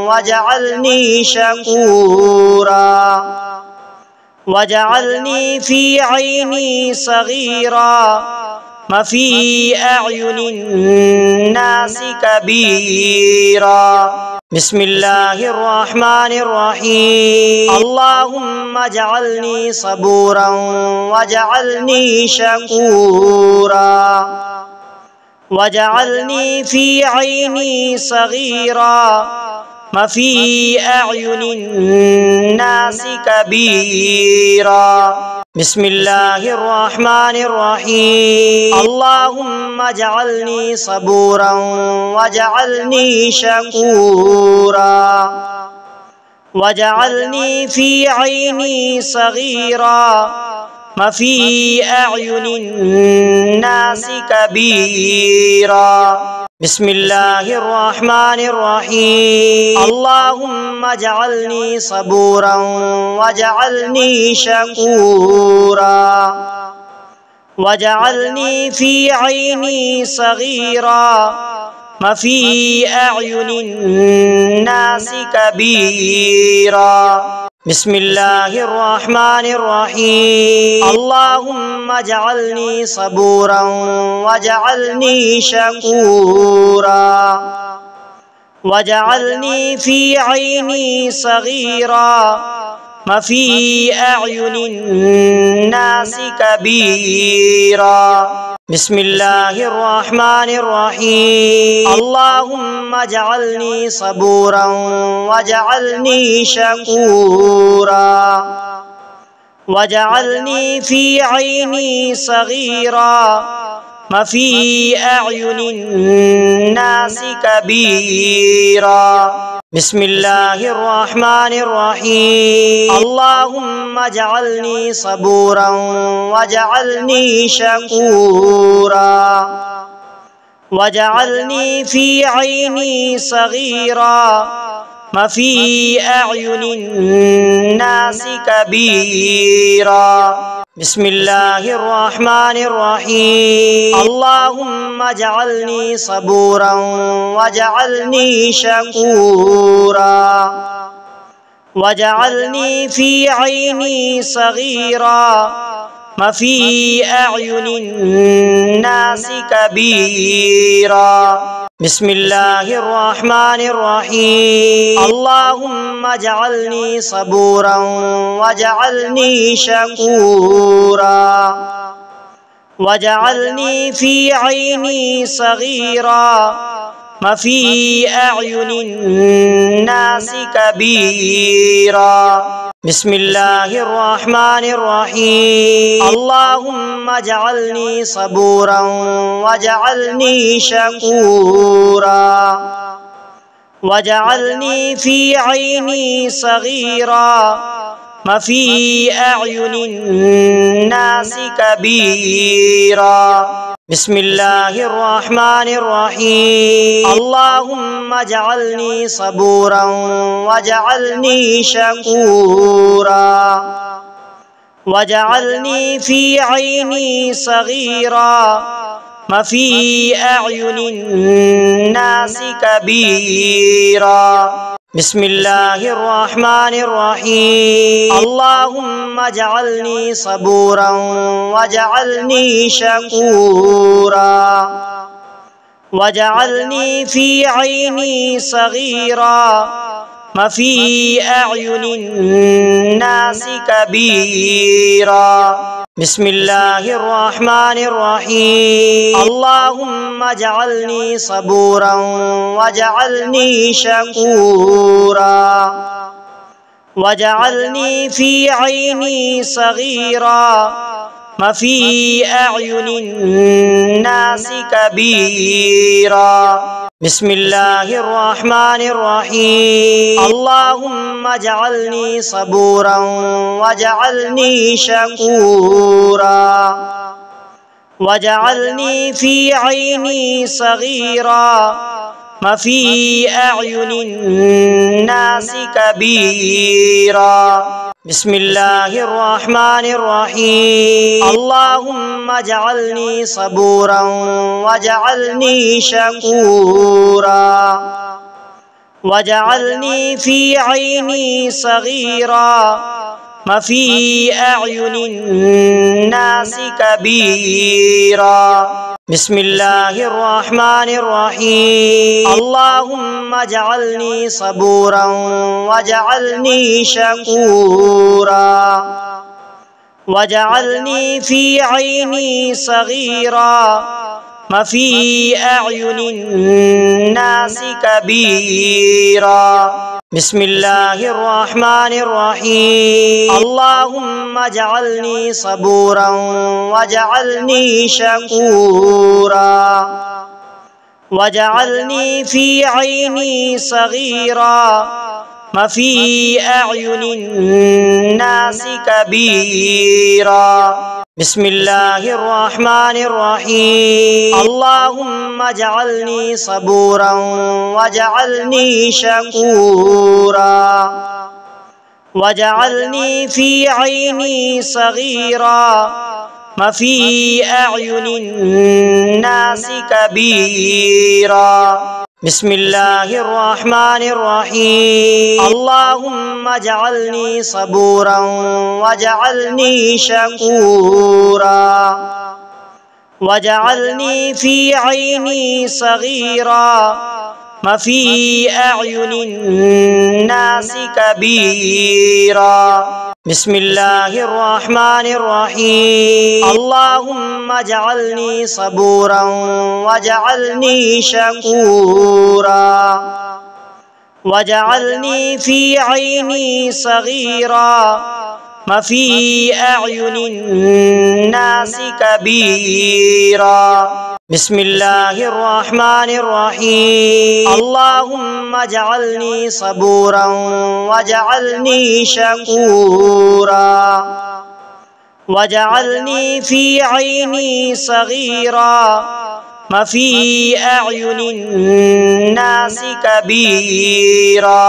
واجعلني شكورا واجعلني في عيني صغيرا وفي أعين الناس كبيرا بسم الله الرحمن الرحيم اللهم اجعلني صبورا واجعلني شكورا واجعلني في عيني صغيرا وفي أعين الناس كبيرا بسم الله الرحمن الرحيم اللهم اجعلني صبورا واجعلني شكورا واجعلني في عيني صغيرا وفي أعين الناس كبيرا بسم الله الرحمن الرحيم اللهم اجعلني صبورا واجعلني شكورا واجعلني في عيني صغيرا وفي أعين الناس كبيرا بسم الله الرحمن الرحيم اللهم اجعلني صبورا واجعلني شكورا واجعلني في عيني صغيرا وفي أعين الناس كبيرا بسم الله الرحمن الرحيم اللهم اجعلني صبورا واجعلني شكورا واجعلني في عيني صغيرا وفي أعين الناس كبيرا بسم الله الرحمن الرحيم اللهم اجعلني صبورا واجعلني شكورا واجعلني في عيني صغيرا وفي أعين الناس كبيرا بسم الله الرحمن الرحيم اللهم اجعلني صبورا واجعلني شكورا واجعلني في عيني صغيرا وفي أعين الناس كبيرا بسم الله الرحمن الرحيم اللهم اجعلني صبورا واجعلني شكورا واجعلني في عيني صغيرا وفي أعين الناس كبيرا بسم الله الرحمن الرحيم اللهم اجعلني صبورا واجعلني شكورا واجعلني في عيني صغيرا وفي أعين الناس كبيرا بسم الله الرحمن الرحيم اللهم اجعلني صبورا واجعلني شكورا واجعلني في عيني صغيرا وفي أعين الناس كبيرا بسم الله الرحمن الرحيم اللهم اجعلني صبورا واجعلني شكورا واجعلني في عيني صغيرا وفي أعين الناس كبيرا بسم الله الرحمن الرحيم اللهم اجعلني صبورا واجعلني شكورا واجعلني في عيني صغيرا وفي أعين الناس كبيرا بسم الله الرحمن الرحيم اللهم اجعلني صبورا واجعلني شكورا واجعلني في عيني صغيرا وفي أعين الناس كبيرا بسم الله الرحمن الرحيم اللهم اجعلني صبورا واجعلني شكورا واجعلني في عيني صغيرا وفي أعين الناس كبيرا بسم الله الرحمن الرحيم اللهم اجعلني صبورا واجعلني شكورا واجعلني في عيني صغيرا وفي أعين الناس كبيرا بسم الله الرحمن الرحيم اللهم اجعلني صبورا واجعلني شكورا واجعلني في عيني صغيرا وفي أعين الناس كبيرا بسم الله الرحمن الرحيم اللهم اجعلني صبورا واجعلني شكورا واجعلني في عيني صغيرا وفي أعين الناس كبيرا بسم الله الرحمن الرحيم اللهم اجعلني صبورا واجعلني شكورا واجعلني في عيني صغيرا وفي أعين الناس كبيرا بسم الله الرحمن الرحيم اللهم اجعلني صبورا واجعلني شكورا واجعلني في عيني صغيرا وفي أعين الناس كبيرا بسم الله الرحمن الرحيم اللهم اجعلني صبورا واجعلني شكورا واجعلني في عيني صغيرا وفي أعين الناس كبيرا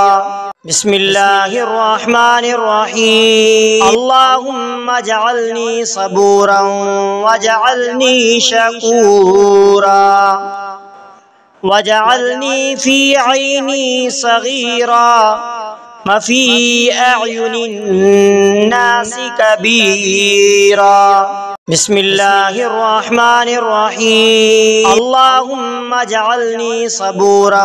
بسم الله الرحمن الرحيم اللهم اجعلني صبورا واجعلني شكورا واجعلني في عيني صغيرا وفي أعين الناس كبيرا بسم الله الرحمن الرحيم اللهم اجعلني صبورا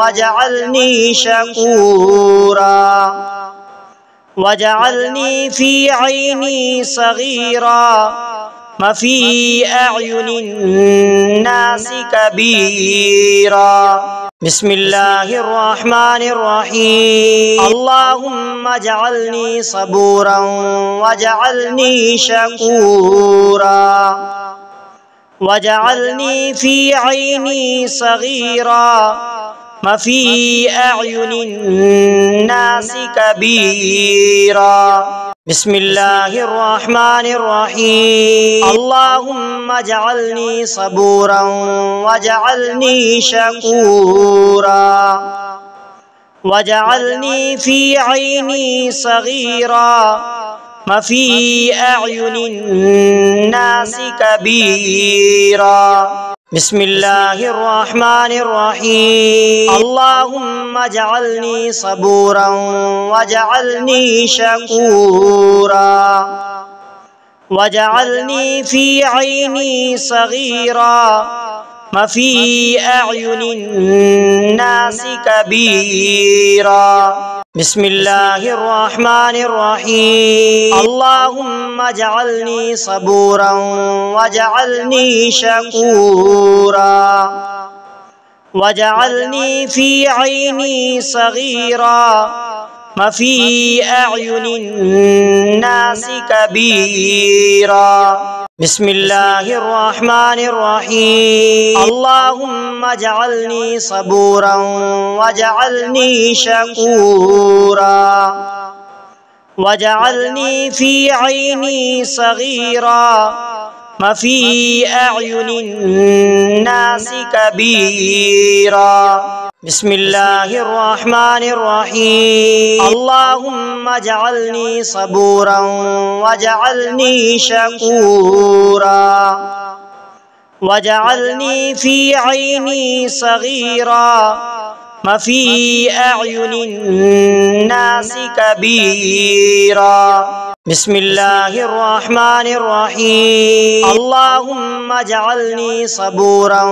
واجعلني شكورا واجعلني في عيني صغيرا وفي أعين الناس كبيرا بسم الله الرحمن الرحيم اللهم اجعلني صبورا واجعلني شكورا واجعلني في عيني صغيرا وفي أعين الناس كبيرا بسم الله الرحمن الرحيم اللهم اجعلني صبورا واجعلني شكورا واجعلني في عيني صغيرا وفي أعين الناس كبيرا بسم الله الرحمن الرحيم اللهم اجعلني صبورا واجعلني شكورا واجعلني في عيني صغيرا وفي أعين الناس كبيرا بسم الله الرحمن الرحيم اللهم اجعلني صبورا واجعلني شكورا واجعلني في عيني صغيرا وفي أعين الناس كبيرا بسم الله الرحمن الرحيم اللهم اجعلني صبورا واجعلني شكورا واجعلني في عيني صغيرا وفي أعين الناس كبيرا بسم الله الرحمن الرحيم اللهم اجعلني صبورا واجعلني شكورا واجعلني في عيني صغيرا وفي أعين الناس كبيرا بسم الله الرحمن الرحيم اللهم اجعلني صبورا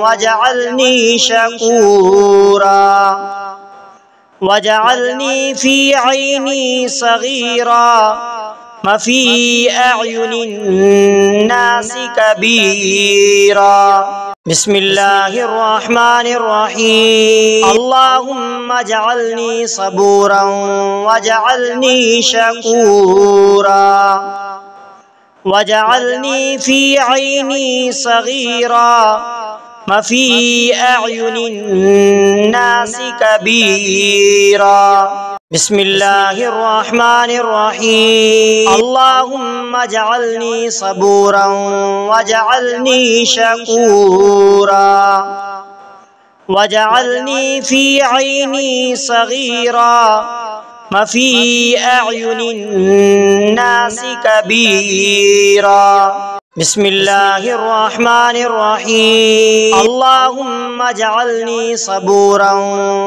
واجعلني شكورا واجعلني في عيني صغيرا وفي أعين الناس كبيرا بسم الله الرحمن الرحيم اللهم اجعلني صبورا واجعلني شكورا واجعلني في عيني صغيرا وفي أعين الناس كبيرا بسم الله الرحمن الرحيم اللهم اجعلني صبورا واجعلني شكورا واجعلني في عيني صغيرا وفي أعين الناس كبيرا بسم الله الرحمن الرحيم اللهم اجعلني صبورا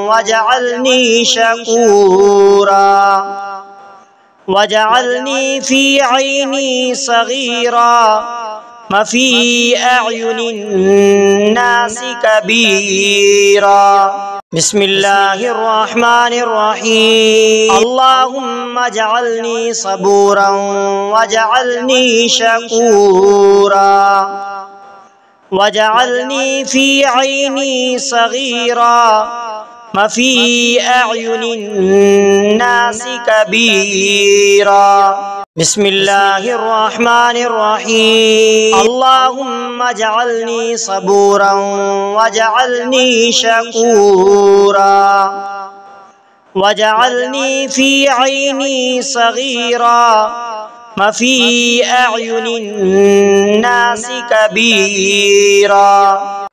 واجعلني شكورا واجعلني في عيني صغيرا وفي أعين الناس كبيرا بسم الله الرحمن الرحيم اللهم اجعلني صبورا واجعلني شكورا واجعلني في عيني صغيرا وفي أعين الناس كبيرا بسم الله الرحمن الرحيم اللهم اجعلني صبورا واجعلني شكورا واجعلني في عيني صغيرا وفي أعين الناس كبيرا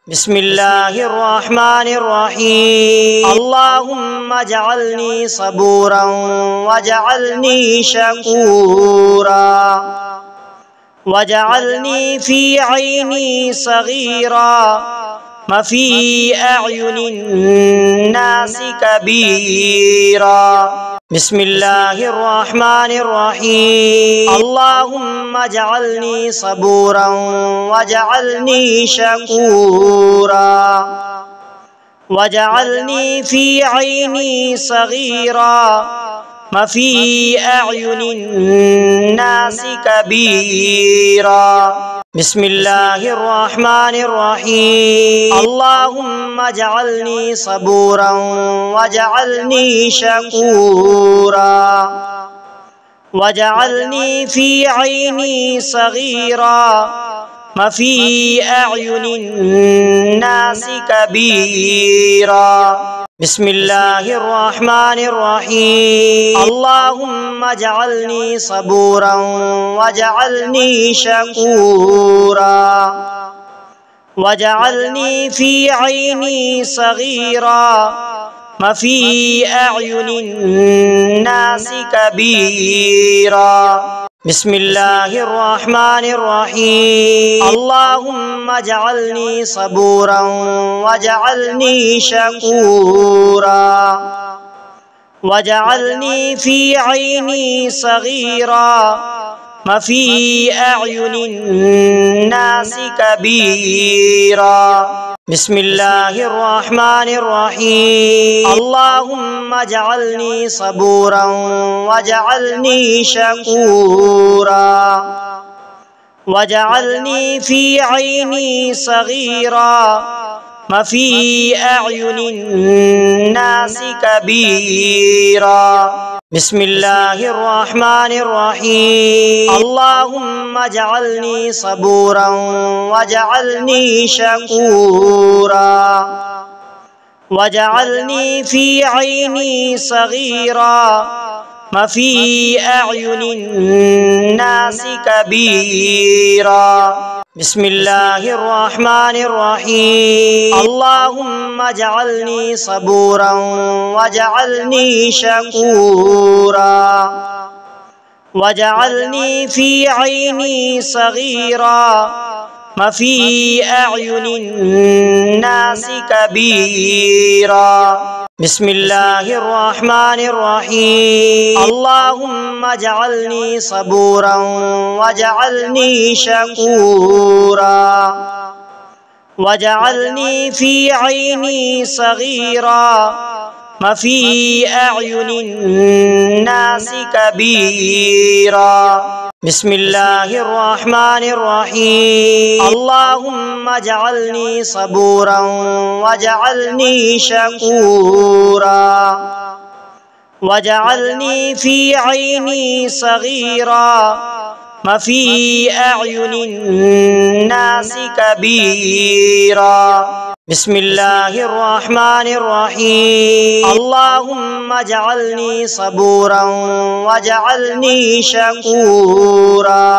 بسم الله الرحمن الرحيم اللهم اجعلني صبورا واجعلني شكورا واجعلني في عيني صغيرا وفي أعين الناس كبيرا بسم الله الرحمن الرحيم اللهم اجعلني صبورا واجعلني شكورا واجعلني في عيني صغيرا وفي أعين الناس كبيرا بسم الله الرحمن الرحيم اللهم اجعلني صبورا واجعلني شكورا واجعلني في عيني صغيرا وفي أعين الناس كبيرا بسم الله الرحمن الرحيم اللهم اجعلني صبورا واجعلني شكورا واجعلني في عيني صغيرا وفي أعين الناس كبيرا بسم الله الرحمن الرحيم اللهم اجعلني صبورا واجعلني شكورا واجعلني في عيني صغيرا وفي أعين الناس كبيرا بسم الله الرحمن الرحيم اللهم اجعلني صبورا واجعلني شكورا واجعلني في عيني صغيرا وفي أعين الناس كبيرا بسم الله الرحمن الرحيم اللهم اجعلني صبورا واجعلني شكورا واجعلني في عيني صغيرا وفي أعين الناس كبيرا بسم الله الرحمن الرحيم اللهم اجعلني صبورا واجعلني شكورا واجعلني في عيني صغيرا وفي أعين الناس كبيرا بسم الله الرحمن الرحيم اللهم اجعلني صبورا واجعلني شكورا واجعلني في عيني صغيرا وفي أعين الناس كبيرا بسم الله الرحمن الرحيم اللهم اجعلني صبورا واجعلني شكورا واجعلني في عيني صغيرا وفي أعين الناس كبيرا بسم الله الرحمن الرحيم اللهم اجعلني صبورا واجعلني شكورا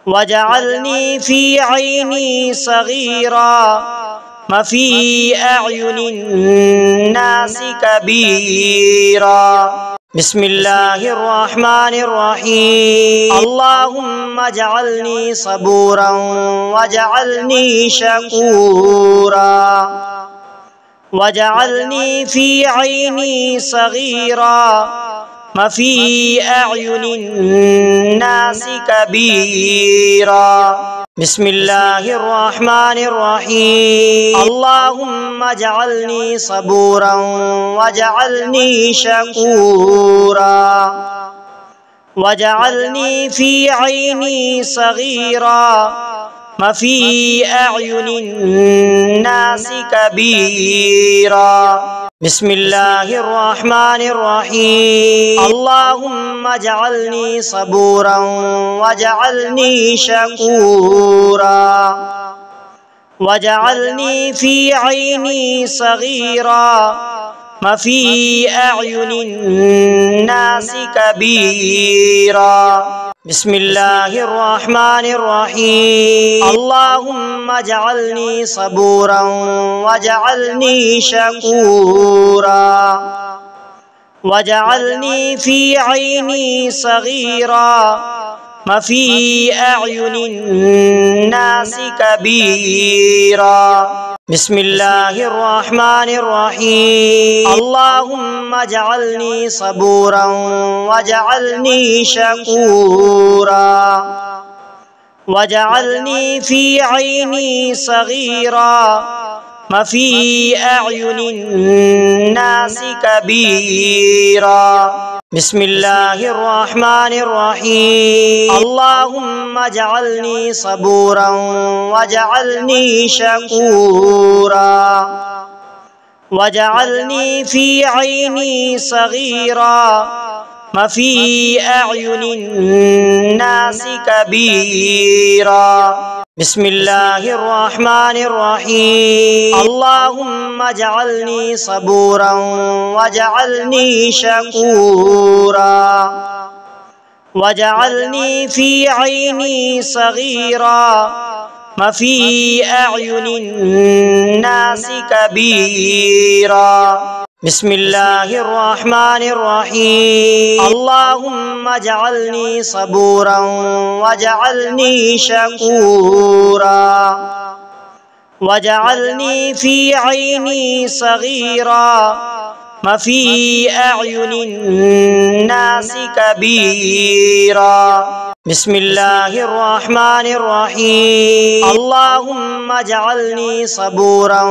واجعلني في عيني صغيرا وفي أعين الناس كبيرا بسم الله الرحمن الرحيم اللهم اجعلني صبورا واجعلني شكورا واجعلني في عيني صغيرا وفي أعين الناس كبيرا بسم الله الرحمن الرحيم اللهم اجعلني صبورا واجعلني شكورا واجعلني في عيني صغيرا وفي أعين الناس كبيرا بسم الله الرحمن الرحيم اللهم اجعلني صبورا واجعلني شكورا واجعلني في عيني صغيرا وفي أعين الناس كبيرا بسم الله الرحمن الرحيم اللهم اجعلني صبورا واجعلني شكورا واجعلني في عيني صغيرا وفي أعين الناس كبيرا بسم الله الرحمن الرحيم اللهم اجعلني صبورا واجعلني شكورا واجعلني في عيني صغيرا وفي أعين الناس كبيرا بسم الله الرحمن الرحيم اللهم اجعلني صبورا واجعلني شكورا واجعلني في عيني صغيرا وفي أعين الناس كبيرا بسم الله الرحمن الرحيم اللهم اجعلني صبورا واجعلني شكورا واجعلني في عيني صغيرا وفي أعين الناس كبيرا بسم الله الرحمن الرحيم اللهم اجعلني صبورا واجعلني شكورا واجعلني في عيني صغيرا وفي أعين الناس كبيرا بسم الله الرحمن الرحيم اللهم اجعلني صبورا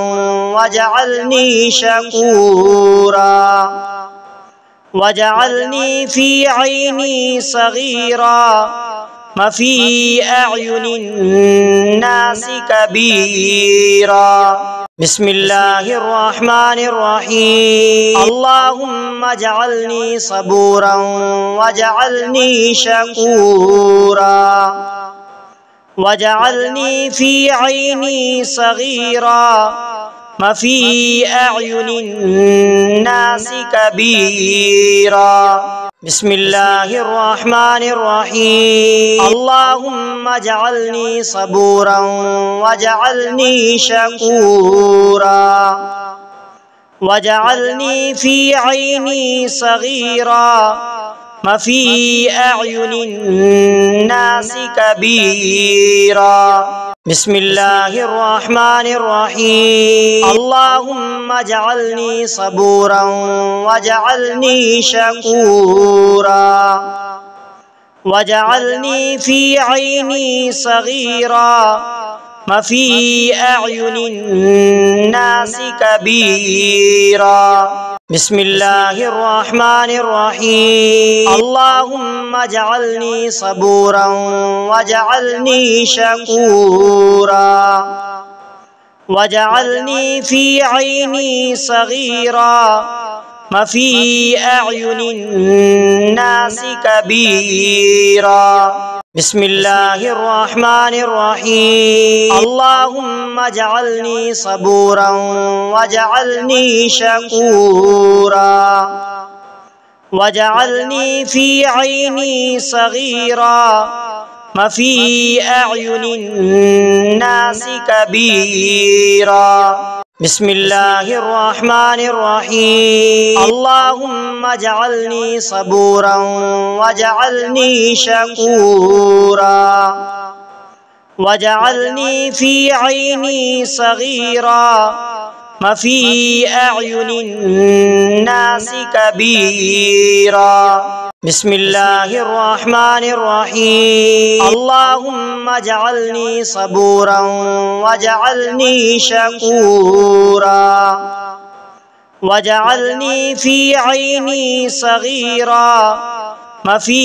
واجعلني شكورا واجعلني في عيني صغيرا وفي أعين الناس كبيرا بسم الله الرحمن الرحيم اللهم اجعلني صبورا واجعلني شكورا واجعلني في عيني صغيرا وفي أعين الناس كبيرا بسم الله الرحمن الرحيم اللهم اجعلني صبورا واجعلني شكورا واجعلني في عيني صغيرا وفي أعين الناس كبيرا بسم الله الرحمن الرحيم اللهم اجعلني صبورا واجعلني شكورا واجعلني في عيني صغيرا وفي أعين الناس كبيرا بسم الله الرحمن الرحيم اللهم اجعلني صبورا واجعلني شكورا واجعلني في عيني صغيرا وفي أعين الناس كبيرا بسم الله الرحمن الرحيم اللهم اجعلني صبورا واجعلني شكورا واجعلني في عيني صغيرا وفي أعين الناس كبيرا بسم الله الرحمن الرحيم اللهم اجعلني صبورا واجعلني شكورا واجعلني في عيني صغيرا وفي أعين الناس كبيرا بسم الله الرحمن الرحيم اللهم اجعلني صبورا واجعلني شكورا واجعلني في عيني صغيرا وفي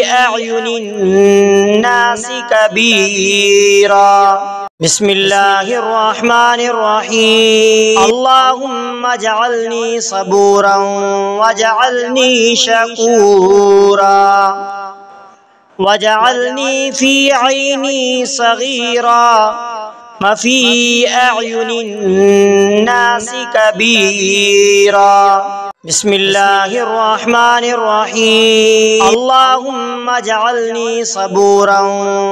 أعين الناس كبيرا بسم الله الرحمن الرحيم اللهم اجعلني صبورا واجعلني شكورا واجعلني في عيني صغيرا وفي أعين الناس كبيرا بسم الله الرحمن الرحيم اللهم اجعلني صبورا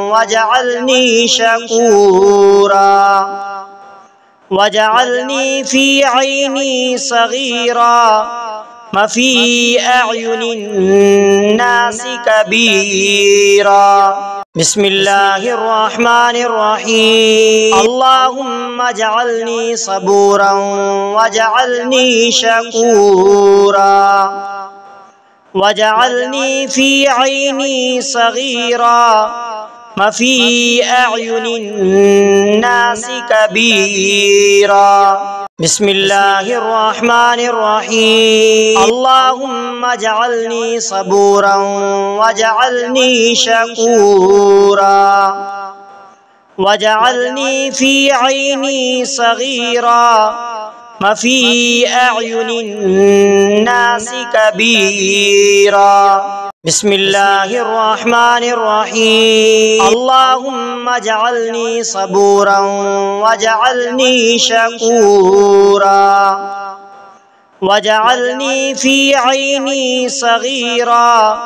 واجعلني شكورا واجعلني في عيني صغيرا وفي أعين الناس كبيرا بسم الله الرحمن الرحيم اللهم اجعلني صبورا واجعلني شكورا واجعلني في عيني صغيرا وفي أعين الناس كبيرا بسم الله الرحمن الرحيم اللهم اجعلني صبورا واجعلني شكورا واجعلني في عيني صغيرا وفي أعين الناس كبيرا بسم الله الرحمن الرحيم اللهم اجعلني صبورا واجعلني شكورا واجعلني في عيني صغيرا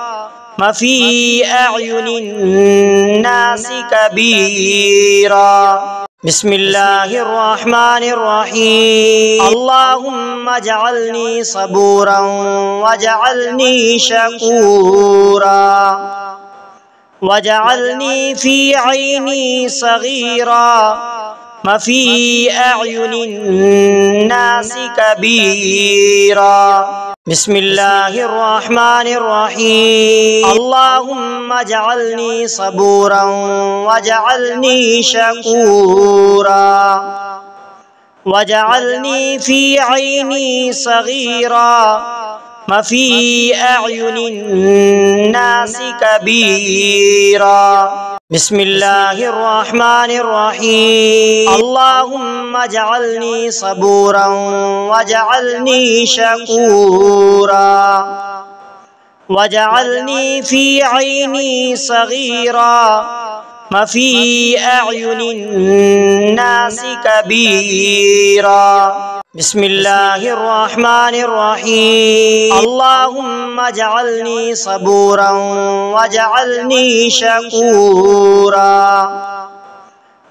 وفي أعين الناس كبيرا بسم الله الرحمن الرحيم اللهم اجعلني صبورا واجعلني شكورا واجعلني في عيني صغيرا وفي أعين الناس كبيرا بسم الله الرحمن الرحيم اللهم اجعلني صبورا واجعلني شكورا واجعلني في عيني صغيرا وفي أعين الناس كبيرا بسم الله الرحمن الرحيم اللهم اجعلني صبورا واجعلني شكورا واجعلني في عيني صغيرا وفي أعين الناس كبيرا بسم الله الرحمن الرحيم اللهم اجعلني صبورا واجعلني شكورا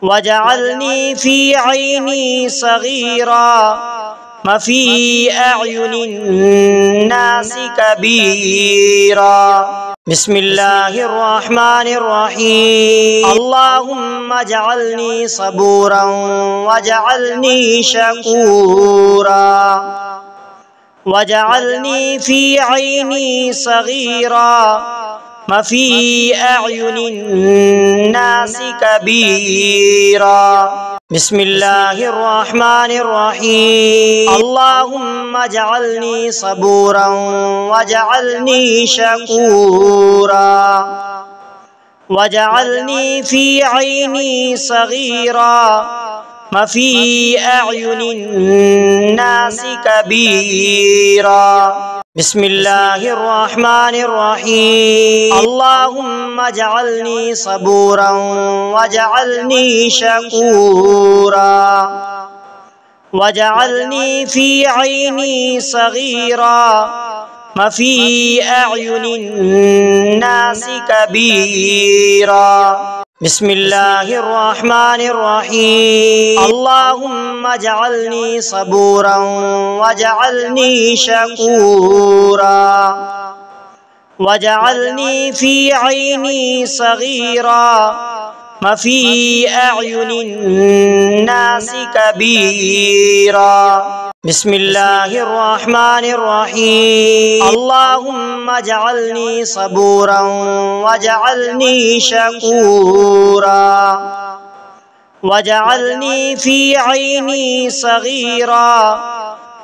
واجعلني في عيني صغيرا وفي أعين الناس كبيرا بسم الله الرحمن الرحيم اللهم اجعلني صبورا واجعلني شكورا واجعلني في عيني صغيرا وفي أعين الناس كبيرا بسم الله الرحمن الرحيم اللهم اجعلني صبورا واجعلني شكورا واجعلني في عيني صغيرا وفي أعين الناس كبيرا بسم الله الرحمن الرحيم اللهم اجعلني صبورا واجعلني شكورا واجعلني في عيني صغيرا وفي أعين الناس كبيرا بسم الله الرحمن الرحيم اللهم اجعلني صبورا واجعلني شكورا واجعلني في عيني صغيرا وفي أعين الناس كبيرا بسم الله الرحمن الرحيم اللهم اجعلني صبورا واجعلني شكورا واجعلني في عيني صغيرا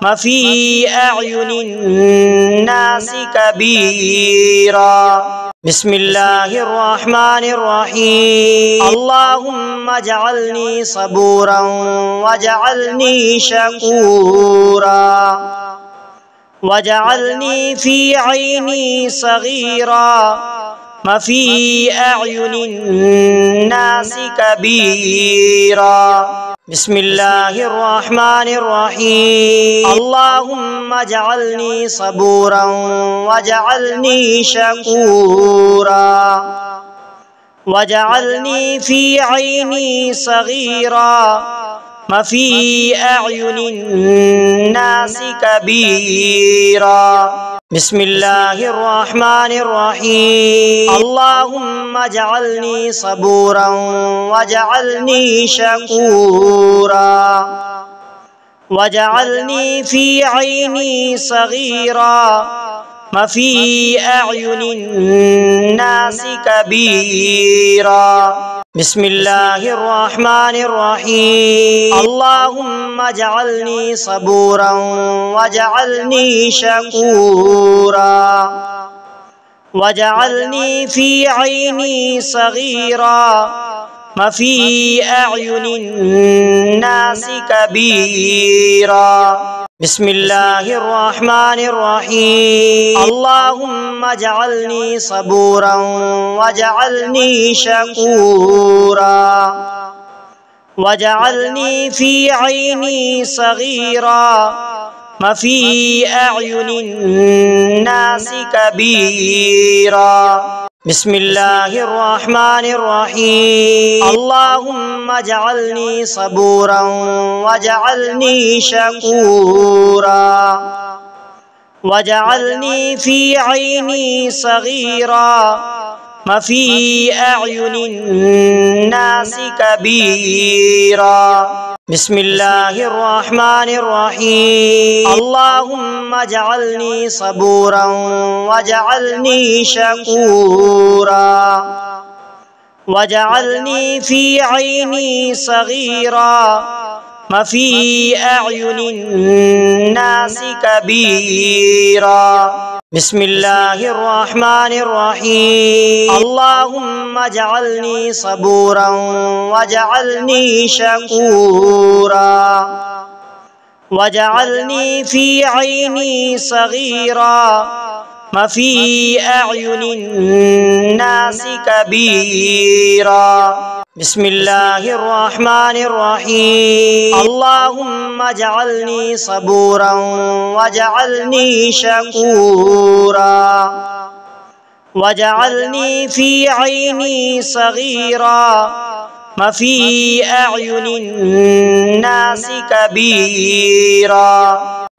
وفي أعين الناس كبيرا بسم الله الرحمن الرحيم اللهم اجعلني صبورا واجعلني شكورا واجعلني في عيني صغيرا وفي أعين الناس كبيرا بسم الله الرحمن الرحيم اللهم اجعلني صبورا واجعلني شكورا واجعلني في عيني صغيرا وفي أعين الناس كبيرا بسم الله الرحمن الرحيم اللهم اجعلني صبورا واجعلني شكورا واجعلني في عيني صغيرا وفي أعين الناس كبيرا بسم الله الرحمن الرحيم اللهم اجعلني صبورا واجعلني شكورا واجعلني في عيني صغيرا وفي أعين الناس كبيرا بسم الله الرحمن الرحيم اللهم اجعلني صبورا واجعلني شكورا واجعلني في عيني صغيرا وفي أعين الناس كبيرا بسم الله الرحمن الرحيم اللهم اجعلني صبورا واجعلني شكورا واجعلني في عيني صغيرا وفي أعين الناس كبيرا بسم الله الرحمن الرحيم اللهم اجعلني صبورا واجعلني شكورا واجعلني في عيني صغيرا وفي أعين الناس كبيرا بسم الله الرحمن الرحيم اللهم اجعلني صبورا واجعلني شكورا واجعلني في عيني صغيرا وفي أعين الناس كبيرا بسم الله الرحمن الرحيم اللهم اجعلني صبورا واجعلني شكورا واجعلني في عيني صغيرا وفي أعين الناس كبيرا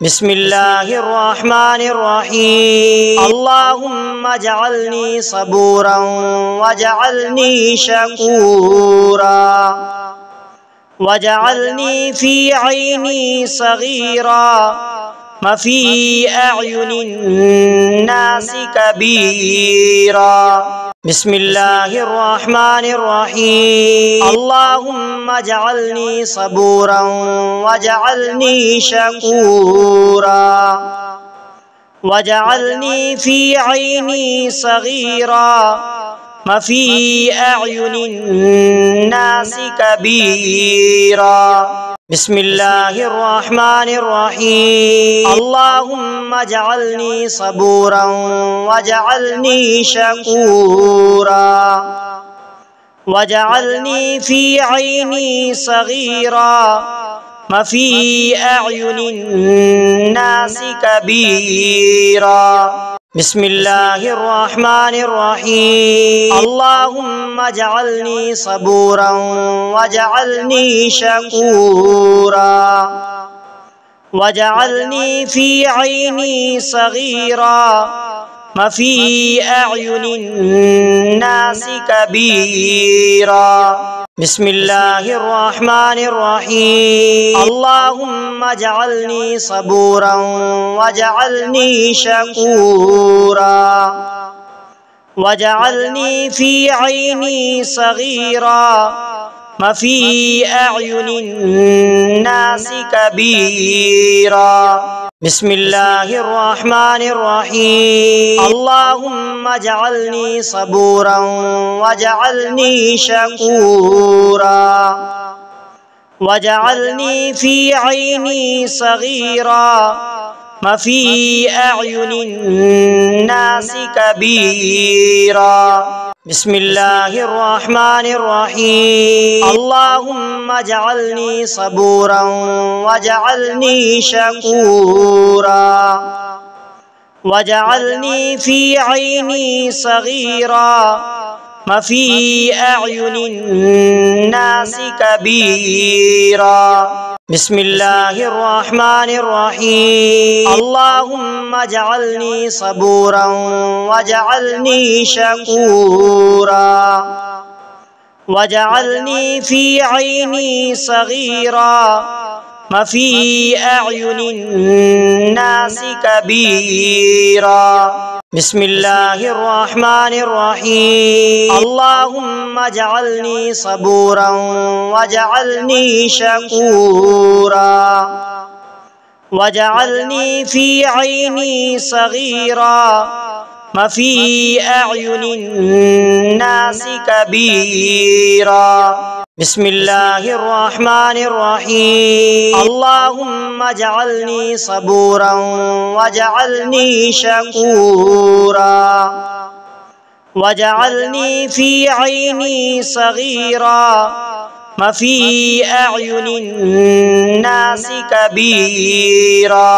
بسم الله الرحمن الرحيم اللهم اجعلني صبورا واجعلني شكورا واجعلني في عيني صغيرا وفي أعين الناس كبيرا بسم الله الرحمن الرحيم اللهم اجعلني صبورا واجعلني شكورا واجعلني في عيني صغيرا وفي أعين الناس كبيرا بسم الله الرحمن الرحيم اللهم اجعلني صبورا واجعلني شكورا واجعلني في عيني صغيرا وفي أعين الناس كبيرا بسم الله الرحمن الرحيم اللهم اجعلني صبورا واجعلني شكورا واجعلني في عيني صغيرا وفي أعين الناس كبيرا بسم الله الرحمن الرحيم اللهم اجعلني صبورا واجعلني شكورا واجعلني في عيني صغيرا وفي أعين الناس كبيرا بسم الله الرحمن الرحيم اللهم اجعلني صبورا واجعلني شكورا واجعلني في عيني صغيرا وفي أعين الناس كبيرا بسم الله الرحمن الرحيم اللهم اجعلني صبورا واجعلني شكورا واجعلني في عيني صغيرا وفي أعين الناس كبيرا بسم الله الرحمن الرحيم اللهم اجعلني صبورا واجعلني شكورا واجعلني في عيني صغيرا وفي أعين الناس كبيرا بسم الله الرحمن الرحيم اللهم اجعلني صبورا واجعلني شكورا واجعلني في عيني صغيرا وفي أعين الناس كبيرا بسم الله الرحمن الرحيم اللهم اجعلني صبورا واجعلني شكورا واجعلني في عيني صغيرا وفي أعين الناس كبيرا